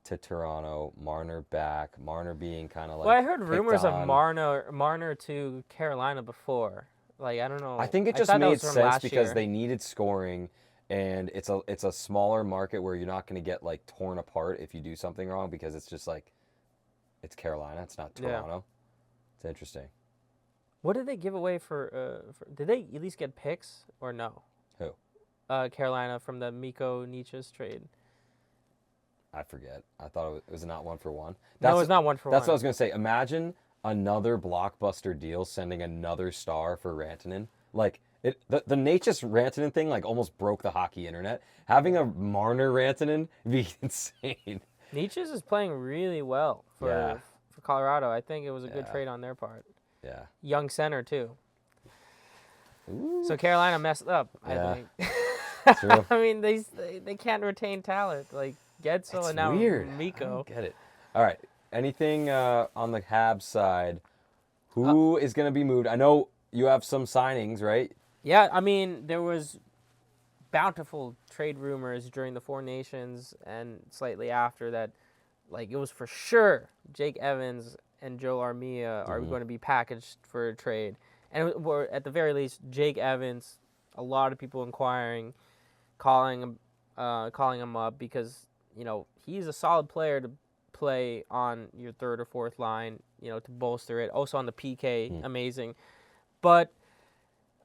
to Toronto, Marner back, Marner being kind of like. Well, I heard rumors of Marner to Carolina before. Like, I don't know. I think it just made sense because they needed scoring. And it's a smaller market where you're not going to get like torn apart if you do something wrong because it's just like it's Carolina, it's not Toronto. Yeah. It's interesting. What did they give away for did they at least get picks or no? Who? Carolina from the Mikko Nietzsche's trade. I forget. I thought it was not 1-for-1. No, it was not 1-for-1. That's what I was going to say. Imagine another blockbuster deal sending another star for Rantanen. Like the Natchez Rantanen thing like almost broke the hockey internet. Having a Marner Rantanen would be insane. Natchez is playing really well for Colorado. I think it was a good trade on their part. Yeah. Young center too. Ooh. So Carolina messed up, I think. True. I mean they can't retain talent. Like Getsel and now Mikko. I don't get it. All right. Anything on the Habs side? Who is going to be moved? I know you have some signings, right? Yeah, I mean, there was bountiful trade rumors during the Four Nations and slightly after that, like, it was for sure Jake Evans and Joel Armia are going to be packaged for a trade. And or at the very least, Jake Evans, a lot of people inquiring, calling him up because, he's a solid player to play on your third or fourth line, to bolster it. Also on the PK, amazing. But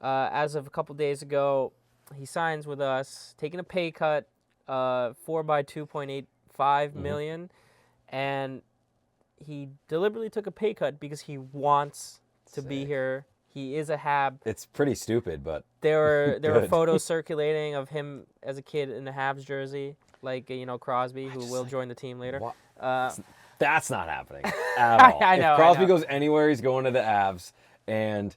as of a couple days ago, he signs with us, taking a pay cut, 4 by $2.85 million, and he deliberately took a pay cut because he wants to be here. He is a Hab. It's pretty stupid, but there were photos circulating of him as a kid in the Habs jersey, like Crosby, who will join the team later. That's not happening at all. I know. If Crosby goes anywhere, he's going to the Avs, and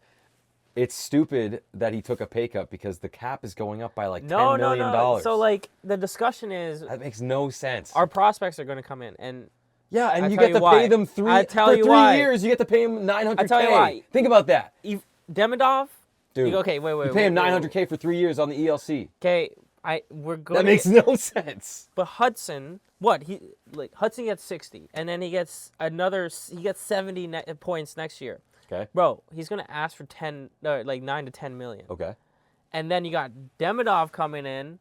it's stupid that he took a pay cut because the cap is going up by like $10 million. No. So the discussion is that makes no sense. Our prospects are going to come in, and you get to pay them for 3 years. You get to pay them $900K. I tell you why. Think about that. Demidov, dude. Okay, wait. You pay him $900K for 3 years on the ELC. Okay, we're going. That makes no sense. But Hudson, Hudson gets 60, and then he gets 70 points next year. Okay. Bro, he's gonna ask for 9 to 10 million. Okay. And then you got Demidov coming in.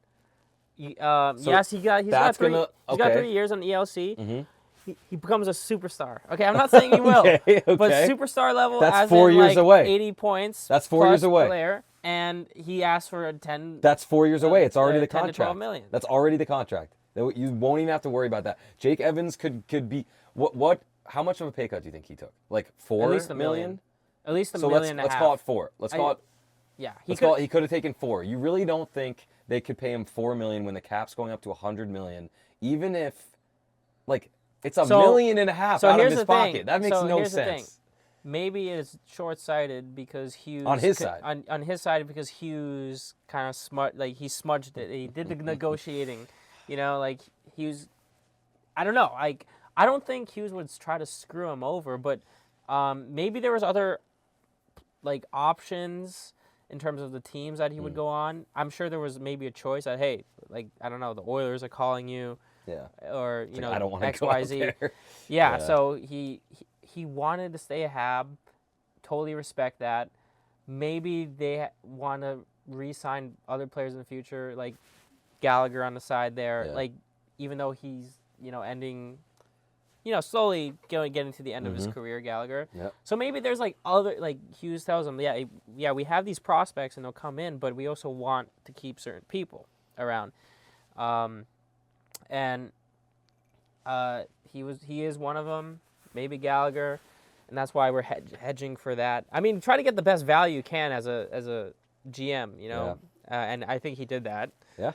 He's got 3 years on the ELC. Mm-hmm. He becomes a superstar. Okay, I'm not saying he will, but superstar level. That's 4 years away. 80 points. That's 4 years away. Player, and he asked for a 10. That's 4 years away. It's already the 10 contract. to 12 million. That's already the contract. You won't even have to worry about that. Jake Evans could be what? How much of a pay cut do you think he took? Like $4 million? At least a million and a half. So let's call it 4. Let's call it. Yeah, he could have taken 4. You really don't think they could pay him $4 million when the cap's going up to $100 million, even if, it's $1.5 million out of his pocket. That makes no sense. Maybe it's short-sighted because Hughes on his side. On his side because Hughes kind of he smudged it. He did the negotiating, Hughes. I don't know. I don't think Hughes would try to screw him over, but maybe there was other options in terms of the teams that he would go on. I'm sure there was maybe a choice that, hey, I don't know, the Oilers are calling you. Yeah. Or, I don't want to XYZ. go out there. Yeah, so he wanted to stay a Hab. Totally respect that. Maybe they want to re-sign other players in the future, like Gallagher on the side there. Yeah. Even though he's, ending, slowly getting to the end of his career, Gallagher. Yep. So maybe there's other, Hughes tells him, yeah, we have these prospects and they'll come in, but we also want to keep certain people around. And he is one of them, maybe Gallagher, and that's why we're hedging for that. I mean, try to get the best value you can as a GM, and I think he did that. Yeah,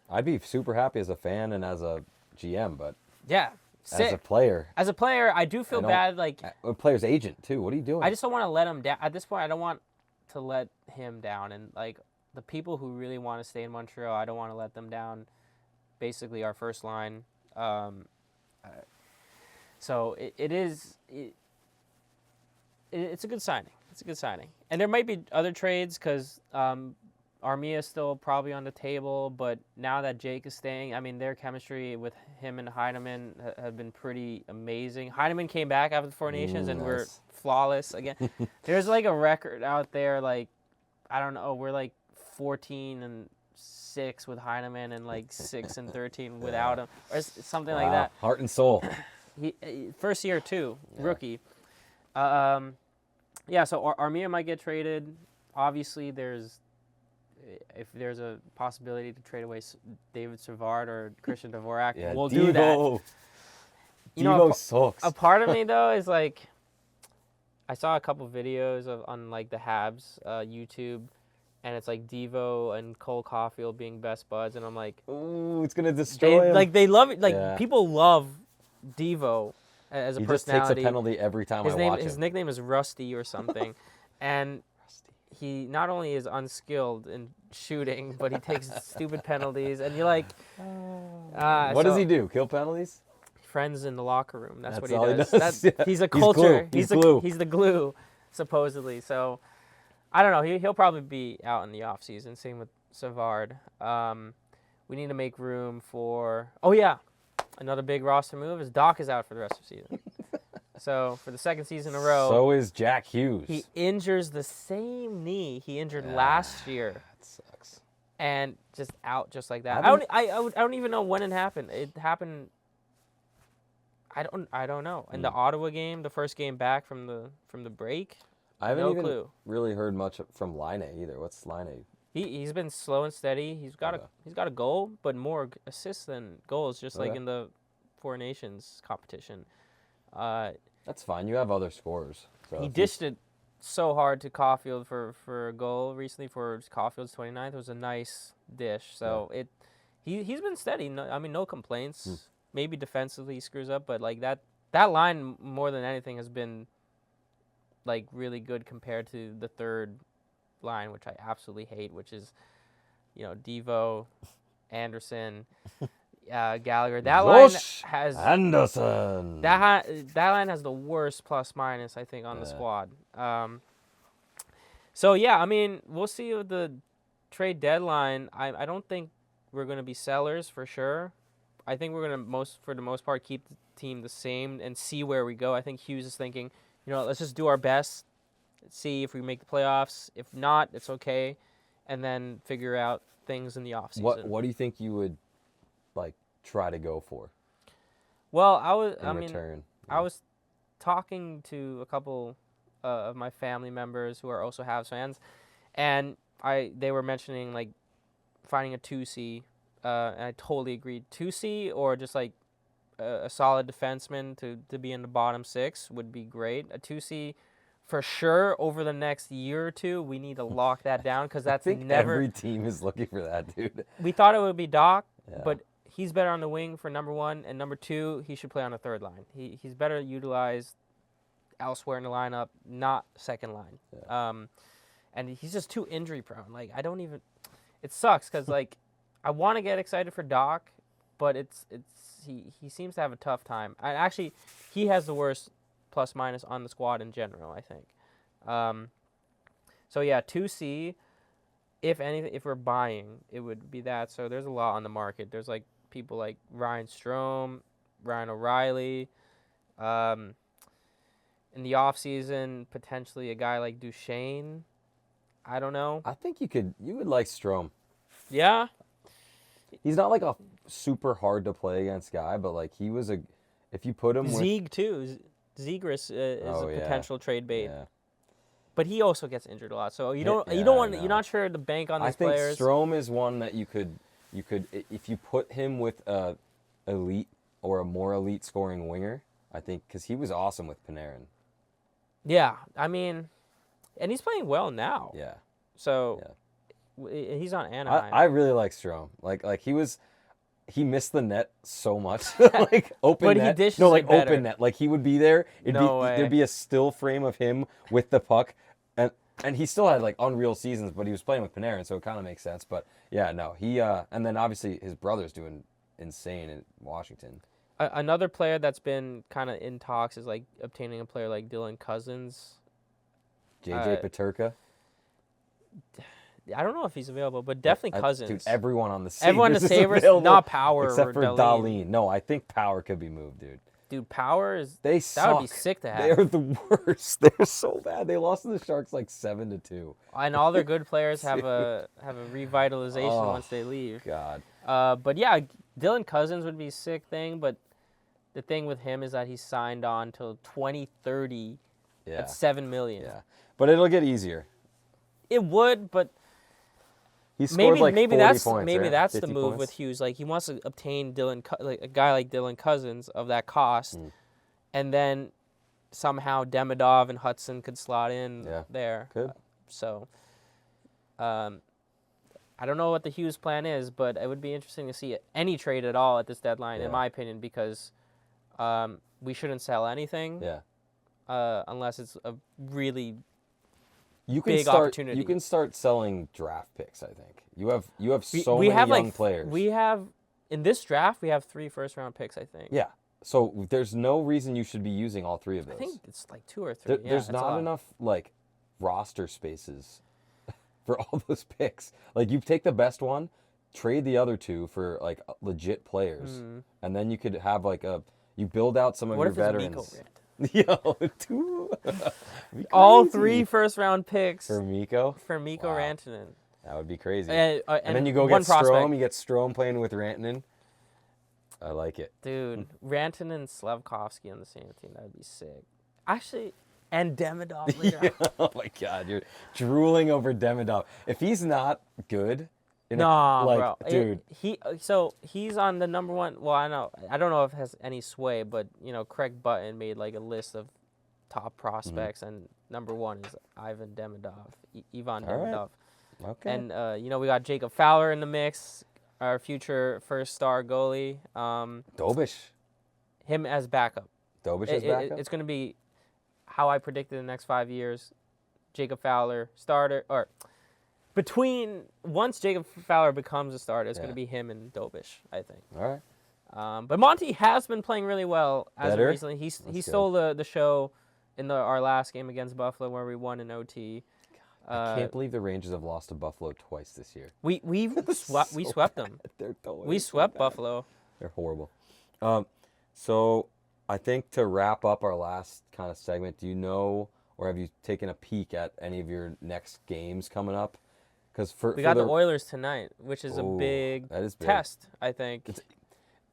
I'd be super happy as a fan and as a GM, but yeah, as a player, I do feel bad. A player's agent too. What are you doing? I just don't want to let him down. At this point, I don't want to let him down, and the people who really want to stay in Montreal, I don't want to let them down. Basically, our first line. So it's a good signing. It's a good signing. And there might be other trades because Armia is still probably on the table. But now that Jake is staying, I mean, their chemistry with him and Heineman have been pretty amazing. Heineman came back after the Four Nations and we're flawless again. There's a record out there, I don't know, we're 14-6 with Heineman and 6-13 without him, or something like that. Heart and soul. He first year too, rookie. So Armia might get traded. Obviously, if there's a possibility to trade away David Savard or Christian Dvorak, we'll do that. Devo sucks. A part of me though is I saw a couple videos on the Habs YouTube. And it's Devo and Cole Caulfield being best buds, and I'm ooh, it's gonna destroy him. They love it. People love Devo as a personality. He just takes a penalty every time I watch him. His nickname is Rusty or something, and he not only is unskilled in shooting, but he takes stupid penalties, and you're what does he do? Kill penalties? Friends in the locker room. That's what all he does. He's a culture. He's glue. He's the glue, supposedly. So. I don't know. He'll probably be out in the off season. Same with Savard. We need to make room for. Oh yeah, another big roster move is Doc is out for the rest of the season. So for the second season in a row. So is Jack Hughes. He injures the same knee he injured last year. That sucks. And just out just like that. I don't even know when it happened. It happened. I don't know. In the Ottawa game, the first game back from the break. I haven't really heard much from Laine either. What's Laine? He's been slow and steady. He's got a goal, but more assists than goals, just like in the Four Nations competition. That's fine. You have other scorers. So he dished it so hard to Caulfield for a goal recently for Caulfield's 29th. It was a nice dish. So he's been steady. No complaints. Maybe defensively he screws up, but like that line more than anything has been like really good compared to the third line, which I absolutely hate, which is Devo, Anderson, Gallagher. That line has Anderson. That line has the worst plus minus I think on the squad. So yeah, I mean we'll see with the trade deadline. I don't think we're going to be sellers for sure. I think we're going to for the most part keep the team the same and see where we go. I think Hughes is thinking, let's just do our best, see if we make the playoffs. If not, it's okay, and then figure out things in the offseason. What do you think you would like try to go for? Well, I was talking to a couple of my family members who are also Habs fans, and they were mentioning like finding a 2C, and I totally agreed. 2C or just like a solid defenseman to be in the bottom six would be great. A 2C for sure over the next year or two. We need to lock that down because that's every team is looking for that, dude. We thought it would be Doc, but he's better on the wing for number one, and number two, he should play on the third line. He's better utilized elsewhere in the lineup, not second line. Yeah. And he's just too injury prone. Like it sucks because like I want to get excited for Doc, but he seems to have a tough time. Actually, he has the worst plus minus on the squad in general, I think. So yeah, 2C. If we're buying, it would be that. So there's a lot on the market. There's like people like Ryan Strome, Ryan O'Reilly. In the offseason, potentially a guy like Duchesne. I don't know. I think you would like Strome. Yeah. He's not like a super hard to play against guy, but like if you put him Zieg too. Zegras is a potential trade bait. Yeah. But he also gets injured a lot. So you're not sure to bank on these players. I think Strome is one that you could if you put him with a elite or a more elite scoring winger, I think cuz he was awesome with Panarin. Yeah, I mean, and he's playing well now. Yeah. So he's on Anaheim. I really like Strome. Like he missed the net so much. Like open but net. He dishes no, like better. Open net. Like he would be there. Way. There'd be a still frame of him with the puck. And he still had like unreal seasons, but he was playing with Panarin, so it kind of makes sense. But yeah, no, he and then obviously his brother's doing insane in Washington. Another player that's been kind of in talks is like obtaining a player like Dylan Cousins. JJ Peterka. I don't know if he's available, but definitely Cousins. Dude, everyone on the Sabres, not Power except or for Dahlin. No, I think Power could be moved, dude. Dude, Power is that would be sick to have. They're the worst. They're so bad. They lost to the Sharks like 7-2. And all their good players have a revitalization once they leave. God. But yeah, Dylan Cousins would be a sick thing, but the thing with him is that he's signed on till 2030 at $7 million. Yeah. But it'll get easier. It would, but he scored maybe 40 that's points, maybe right? that's the 50 move points? with Hughes. Like he wants to obtain a guy like Dylan Cousins of that cost, and then somehow Demidov and Hudson could slot in there. Could. So, I don't know what the Hughes plan is, but it would be interesting to see any trade at all at this deadline, in my opinion, because we shouldn't sell anything. Yeah. Unless it's a really big opportunity. You can start selling draft picks, I think. You have so many young players. We have in this draft we have 3 first-round picks, I think. Yeah. So there's no reason you should be using all 3 of those. I think it's like 2 or 3. There's not enough like roster spaces for all those picks. Like you take the best one, trade the other 2 for like legit players, and then you could have like you build out some of your veterans. Yo, two. All 3 first-round picks for Mikko. For Mikko Rantanen. That would be crazy. And then you go get Strome. You get Strome playing with Rantanen. I like it. Dude, Rantanen and Slafkovsky on the same team. That would be sick. Actually, and Demidov later. Oh my God, you're drooling over Demidov. If he's not good, bro, dude. He's on the number 1. Well, I don't know if it has any sway, but Craig Button made like a list of top prospects, and number 1 is Ivan Demidov, Ivan Demidov. Right. Okay. And we got Jacob Fowler in the mix, our future first-star goalie. Dobish. Him as backup. Dobish as backup. It's going to be how I predicted the next 5 years. Jacob Fowler starter, or once Jacob Fowler becomes a starter, it's going to be him and Dobish, I think. All right. But Monty has been playing really well as of recently. He stole the show in our last game against Buffalo where we won in OT. I can't believe the Rangers have lost to Buffalo twice this year. We swept them. We swept Buffalo. They're horrible. So I think to wrap up our last kind of segment, do you know or have you taken a peek at any of your next games coming up? Because we got the Oilers tonight, which is a big test, I think.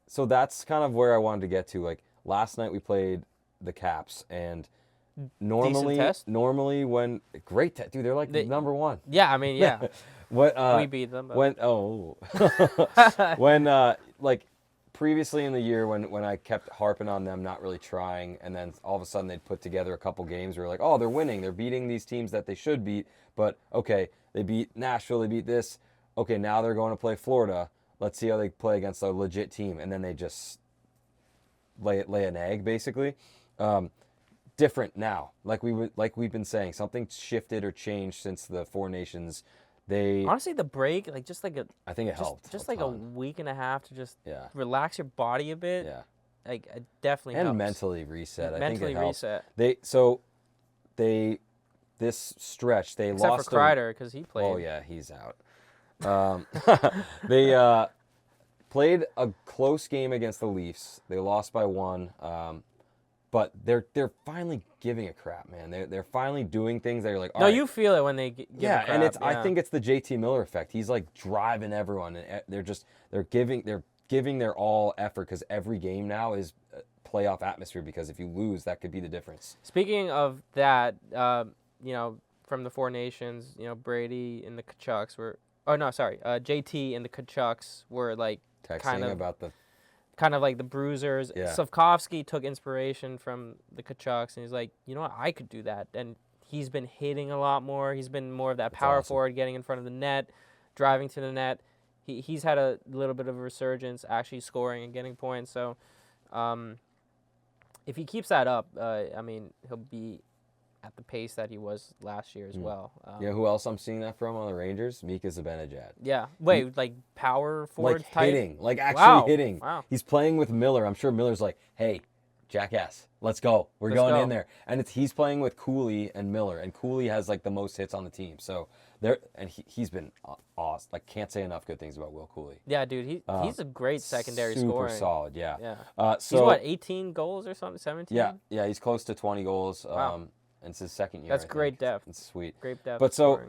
So that's kind of where I wanted to get to. Like last night we played the Caps, and normally when dude, they're like number 1. Yeah, I mean, yeah. We beat them. But. When like previously in the year when I kept harping on them not really trying, and then all of a sudden they'd put together a couple games where like, oh, they're winning, they're beating these teams that they should beat, but okay, they beat Nashville, they beat this, okay, now they're going to play Florida, let's see how they play against a legit team, and then they just lay an egg basically. Different now, like we've been saying, something shifted or changed since the Four Nations. Honestly, the break, I think it helped. Just like a week and a half to just relax your body a bit. Yeah. Like it definitely helps. And mentally reset. Mentally I think it reset. This stretch they Except lost for Kreider because he played. Oh yeah, he's out. They played a close game against the Leafs. They lost by 1. But they're finally giving a crap, man. They're finally doing things that you're like, all right. You feel it when they give a crap. And I think it's the JT Miller effect. He's like driving everyone, and they're giving their all effort because every game now is playoff atmosphere. Because if you lose, that could be the difference. Speaking of that, from the Four Nations, Brady and the Kachucks were. Oh no, sorry, JT and the Kachucks were like texting about the. Kind of like the bruisers. Yeah. Slafkovsky took inspiration from the Kachucks, and he's like, you know what, I could do that. And he's been hitting a lot more. He's been more of that power forward, getting in front of the net, driving to the net. He's had a little bit of a resurgence, actually scoring and getting points. So if he keeps that up, he'll be at the pace that he was last year as well. Who else I'm seeing that from on the Rangers? Mika Zibanejad. Yeah. Wait, like power forward type? Hitting. Like actually hitting. Wow. He's playing with Miller. I'm sure Miller's like, hey, jackass, let's go. Let's go in there. And he's playing with Cooley and Miller. And Cooley has like the most hits on the team. So he's been awesome. Like can't say enough good things about Will Cooley. Yeah, dude. He's a great secondary scorer. Super solid, yeah. Yeah. So he's what, 18 goals or something? 17? Yeah, he's close to 20 goals. Wow. And it's his second year. That's great depth. It's sweet. Great depth. But so,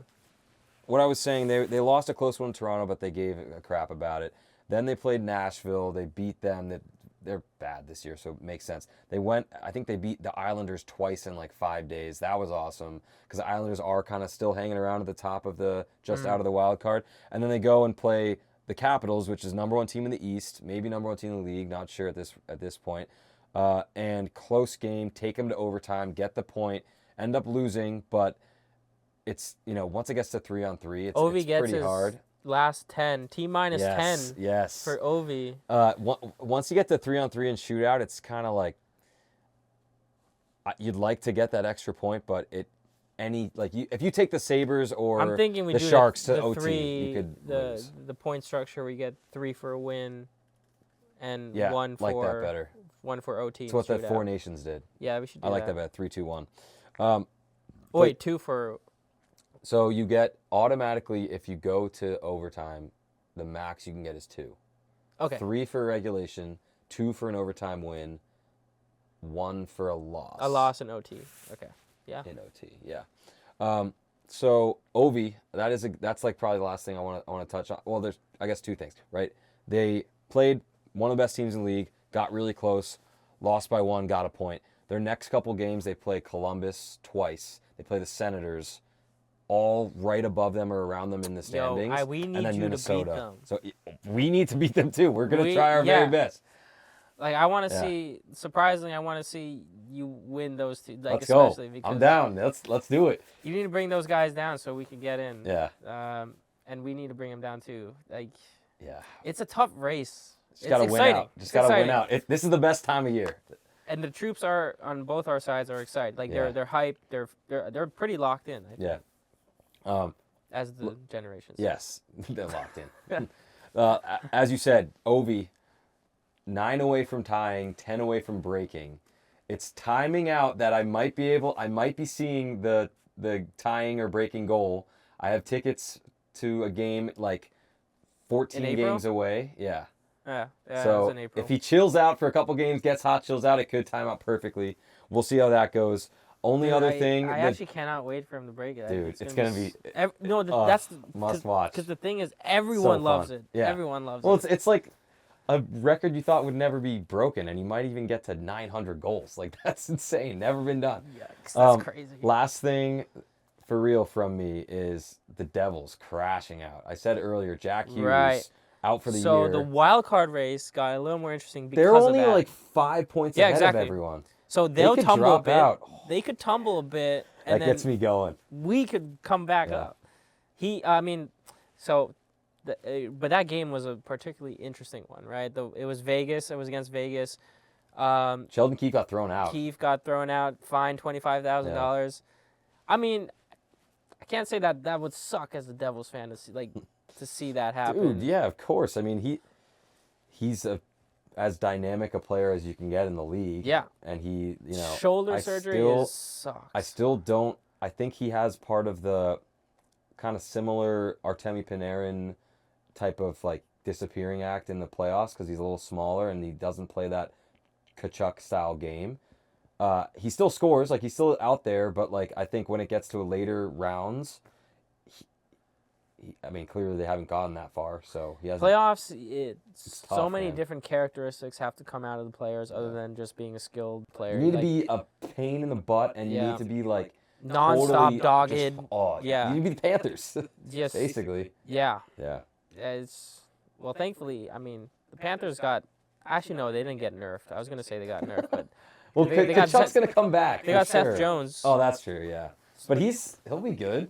what I was saying, they lost a close one in Toronto, but they gave a crap about it. Then they played Nashville. They beat them. They're bad this year, so it makes sense. I think they beat the Islanders twice in like 5 days. That was awesome because the Islanders are kind of still hanging around at the top of just out of the wild card. And then they go and play the Capitals, which is number 1 team in the East, maybe number 1 team in the league, not sure at this point. And close game, take them to overtime, get the point. End up losing, but it's, once it gets to 3-on-3, it's pretty hard. Last 10, T-minus 10 yes. for Ovi. Once you get to 3-on-3 and shootout, it's kind of like you'd like to get that extra point, but if you take the Sabres or I'm thinking we the do Sharks the to OT, three, you could lose. The point structure where you get 3 for a win and 1 for like that better. 1 for OT. It's what the Four Nations did. Yeah, we should do that. I like that better. 3-2-1. Wait, 2 for. So you get automatically, if you go to overtime, the max you can get is 2. Okay. 3 for regulation, 2 for an overtime win. 1 for a loss. A loss in OT. Okay. Yeah. In OT, yeah. So Ovi, that's like probably the last thing I want to touch on. Well, there's I guess 2 things, right? They played one of the best teams in the league, got really close, lost by 1, got a point. Their next couple games, they play Columbus twice. They play the Senators, all right above them or around them in the standings. We need and then you Minnesota. to beat them. So we need to beat them too. We're going to try our very best. Like I want to see. Surprisingly, I want to see you win those 2. Like, Let's especially go. Because I'm down. Let's do it. You need to bring those guys down so we can get in. Yeah. And we need to bring them down too. Like. Yeah. It's a tough race. Just got to win out. Just got to win out. This is the best time of year. And the troops are on both our sides are excited. Like they're hyped. They're pretty locked in. I think. Yeah. As the generations. Yes, they're locked in. As you said, Ovi, 9 away from tying, 10 away from breaking. It's timing out that I might be seeing the tying or breaking goal. I have tickets to a game like 14 games away. Yeah. Yeah. So it was in April. if he chills out for a couple games, gets hot, chills out, it could time out perfectly. We'll see how that goes. Other thing. I actually cannot wait for him to break it. Dude, it's gonna be. That's must watch. Because the thing is, everyone loves it. Yeah. Everyone loves it. Well, it's like a record you thought would never be broken, and he might even get to 900 goals. Like that's insane. Never been done. Yikes, that's crazy. Last thing, for real from me is the Devils crashing out. I said earlier, Jack Hughes out for the year. So the wild card race got a little more interesting because they're only of that. like 5 points ahead of everyone. So they'll tumble a bit. Out. They could tumble a bit, and that gets me going. We could come back up. But that game was a particularly interesting one, right? It was Vegas. It was against Vegas. Sheldon Keefe got thrown out. Keefe got thrown out, fined $25,000. I mean, I can't say that would suck as a Devils fan to see that happen. Dude, yeah, of course. I mean, he's as dynamic a player as you can get in the league. Yeah. And he, shoulder surgery sucks. I still don't. I think he has part of the kind of similar Artemi Panarin type of like disappearing act in the playoffs because he's a little smaller and he doesn't play that Kachuk style game. He still scores, like he's still out there, but like I think when it gets to later rounds, clearly they haven't gotten that far, so he hasn't. Playoffs, tough, so many man. different characteristics have to come out of the players other than just being a skilled player. You need to be a pain in the butt, and you need to be like non-stop, dogged. You need to be the Panthers, yes, basically. Yeah. Yeah. Thankfully, the Panthers got. Actually, no, they didn't get nerfed. I was gonna say they got nerfed, but well, Kachuk's gonna come back. They got Seth Jones. Oh, that's true. Yeah, but he'll be good.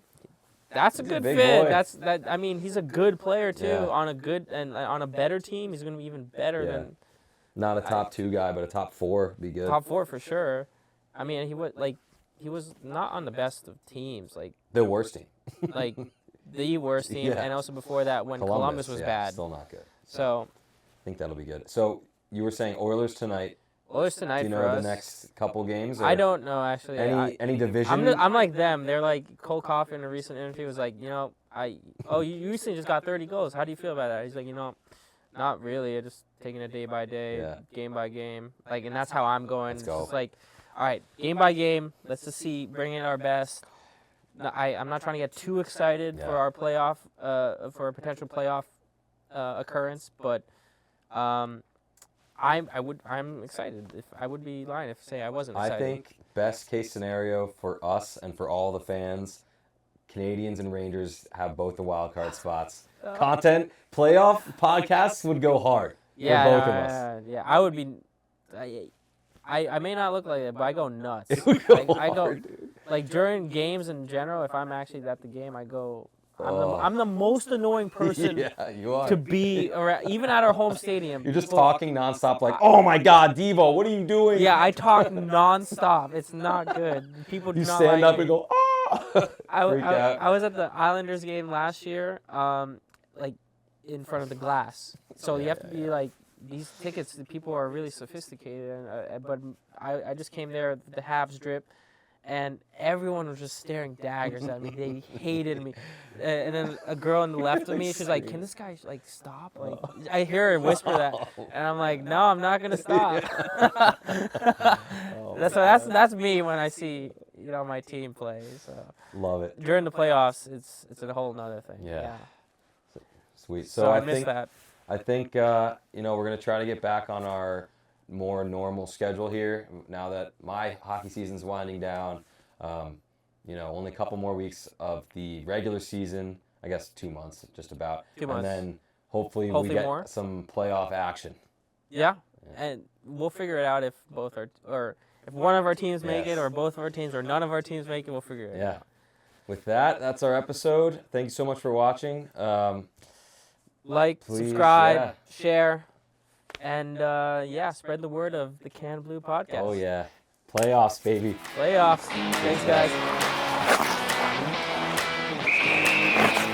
That's a good fit. Boy. He's a good player too. On a good and on a better team, he's gonna be even better than. Not a top 2 guy, but a top 4 be good. Top 4 for sure. He was not on the best of teams. The worst team. The worst team, and also before that when Columbus was bad. Still not good. So. I think that'll be good. So you were saying Oilers tonight. Oilers tonight. Do you know the next couple games? I don't know actually. Any division? I'm like them. They're like Cole Caulfield in a recent interview was like, you recently just got 30 goals. How do you feel about that? He's like, not really. I'm just taking it day by day, game by game. And that's how I'm going. Let's go. It's like, all right, game by game. Let's just see, bring in our best. I'm not trying to get too excited for our playoff, for a potential playoff occurrence, but. I'm excited. If I would be lying if I wasn't excited. I think best case scenario for us and for all the fans, Canadiens and Rangers have both the wild card spots. Content playoff podcasts would go hard for both of us. Yeah, I would be. I may not look like it, but I go nuts. It would go hard, dude. During games in general. If I'm actually at the game, I go. I'm the most annoying person you are. to be around, even at our home stadium. You're just talking nonstop like, oh my God, Devo, what are you doing? Yeah, I talk nonstop. It's not good. People do not stand like up me. and go, ah! I was at the Islanders game last year, in front of the glass. So you have to be these tickets, the people are really sophisticated. But I just came there, the Habs drip. and everyone was just staring daggers at me. They hated me. And then a girl on the left of me, she's like, "Can this guy like stop?" Like I hear her whisper that, and I'm like, "No, I'm not gonna stop." That's me when I see my team play. So love it. During the playoffs, it's a whole nother thing. Yeah. Sweet. So I miss that. I think we're gonna try to get back on our more normal schedule here now that my hockey season's winding down. Only a couple more weeks of the regular season. I guess 2 months, just about. 2 months. And then hopefully we get more. some playoff action. Yeah, and we'll figure it out if both are, or if one of our teams make it, or both of our teams, or none of our teams make it. We'll figure it out. With that, that's our episode. Thank you so much for watching. Like, please, subscribe, share, and spread the word of the Can Blue podcast. Oh yeah, playoffs, baby. Playoffs. Thanks, guys.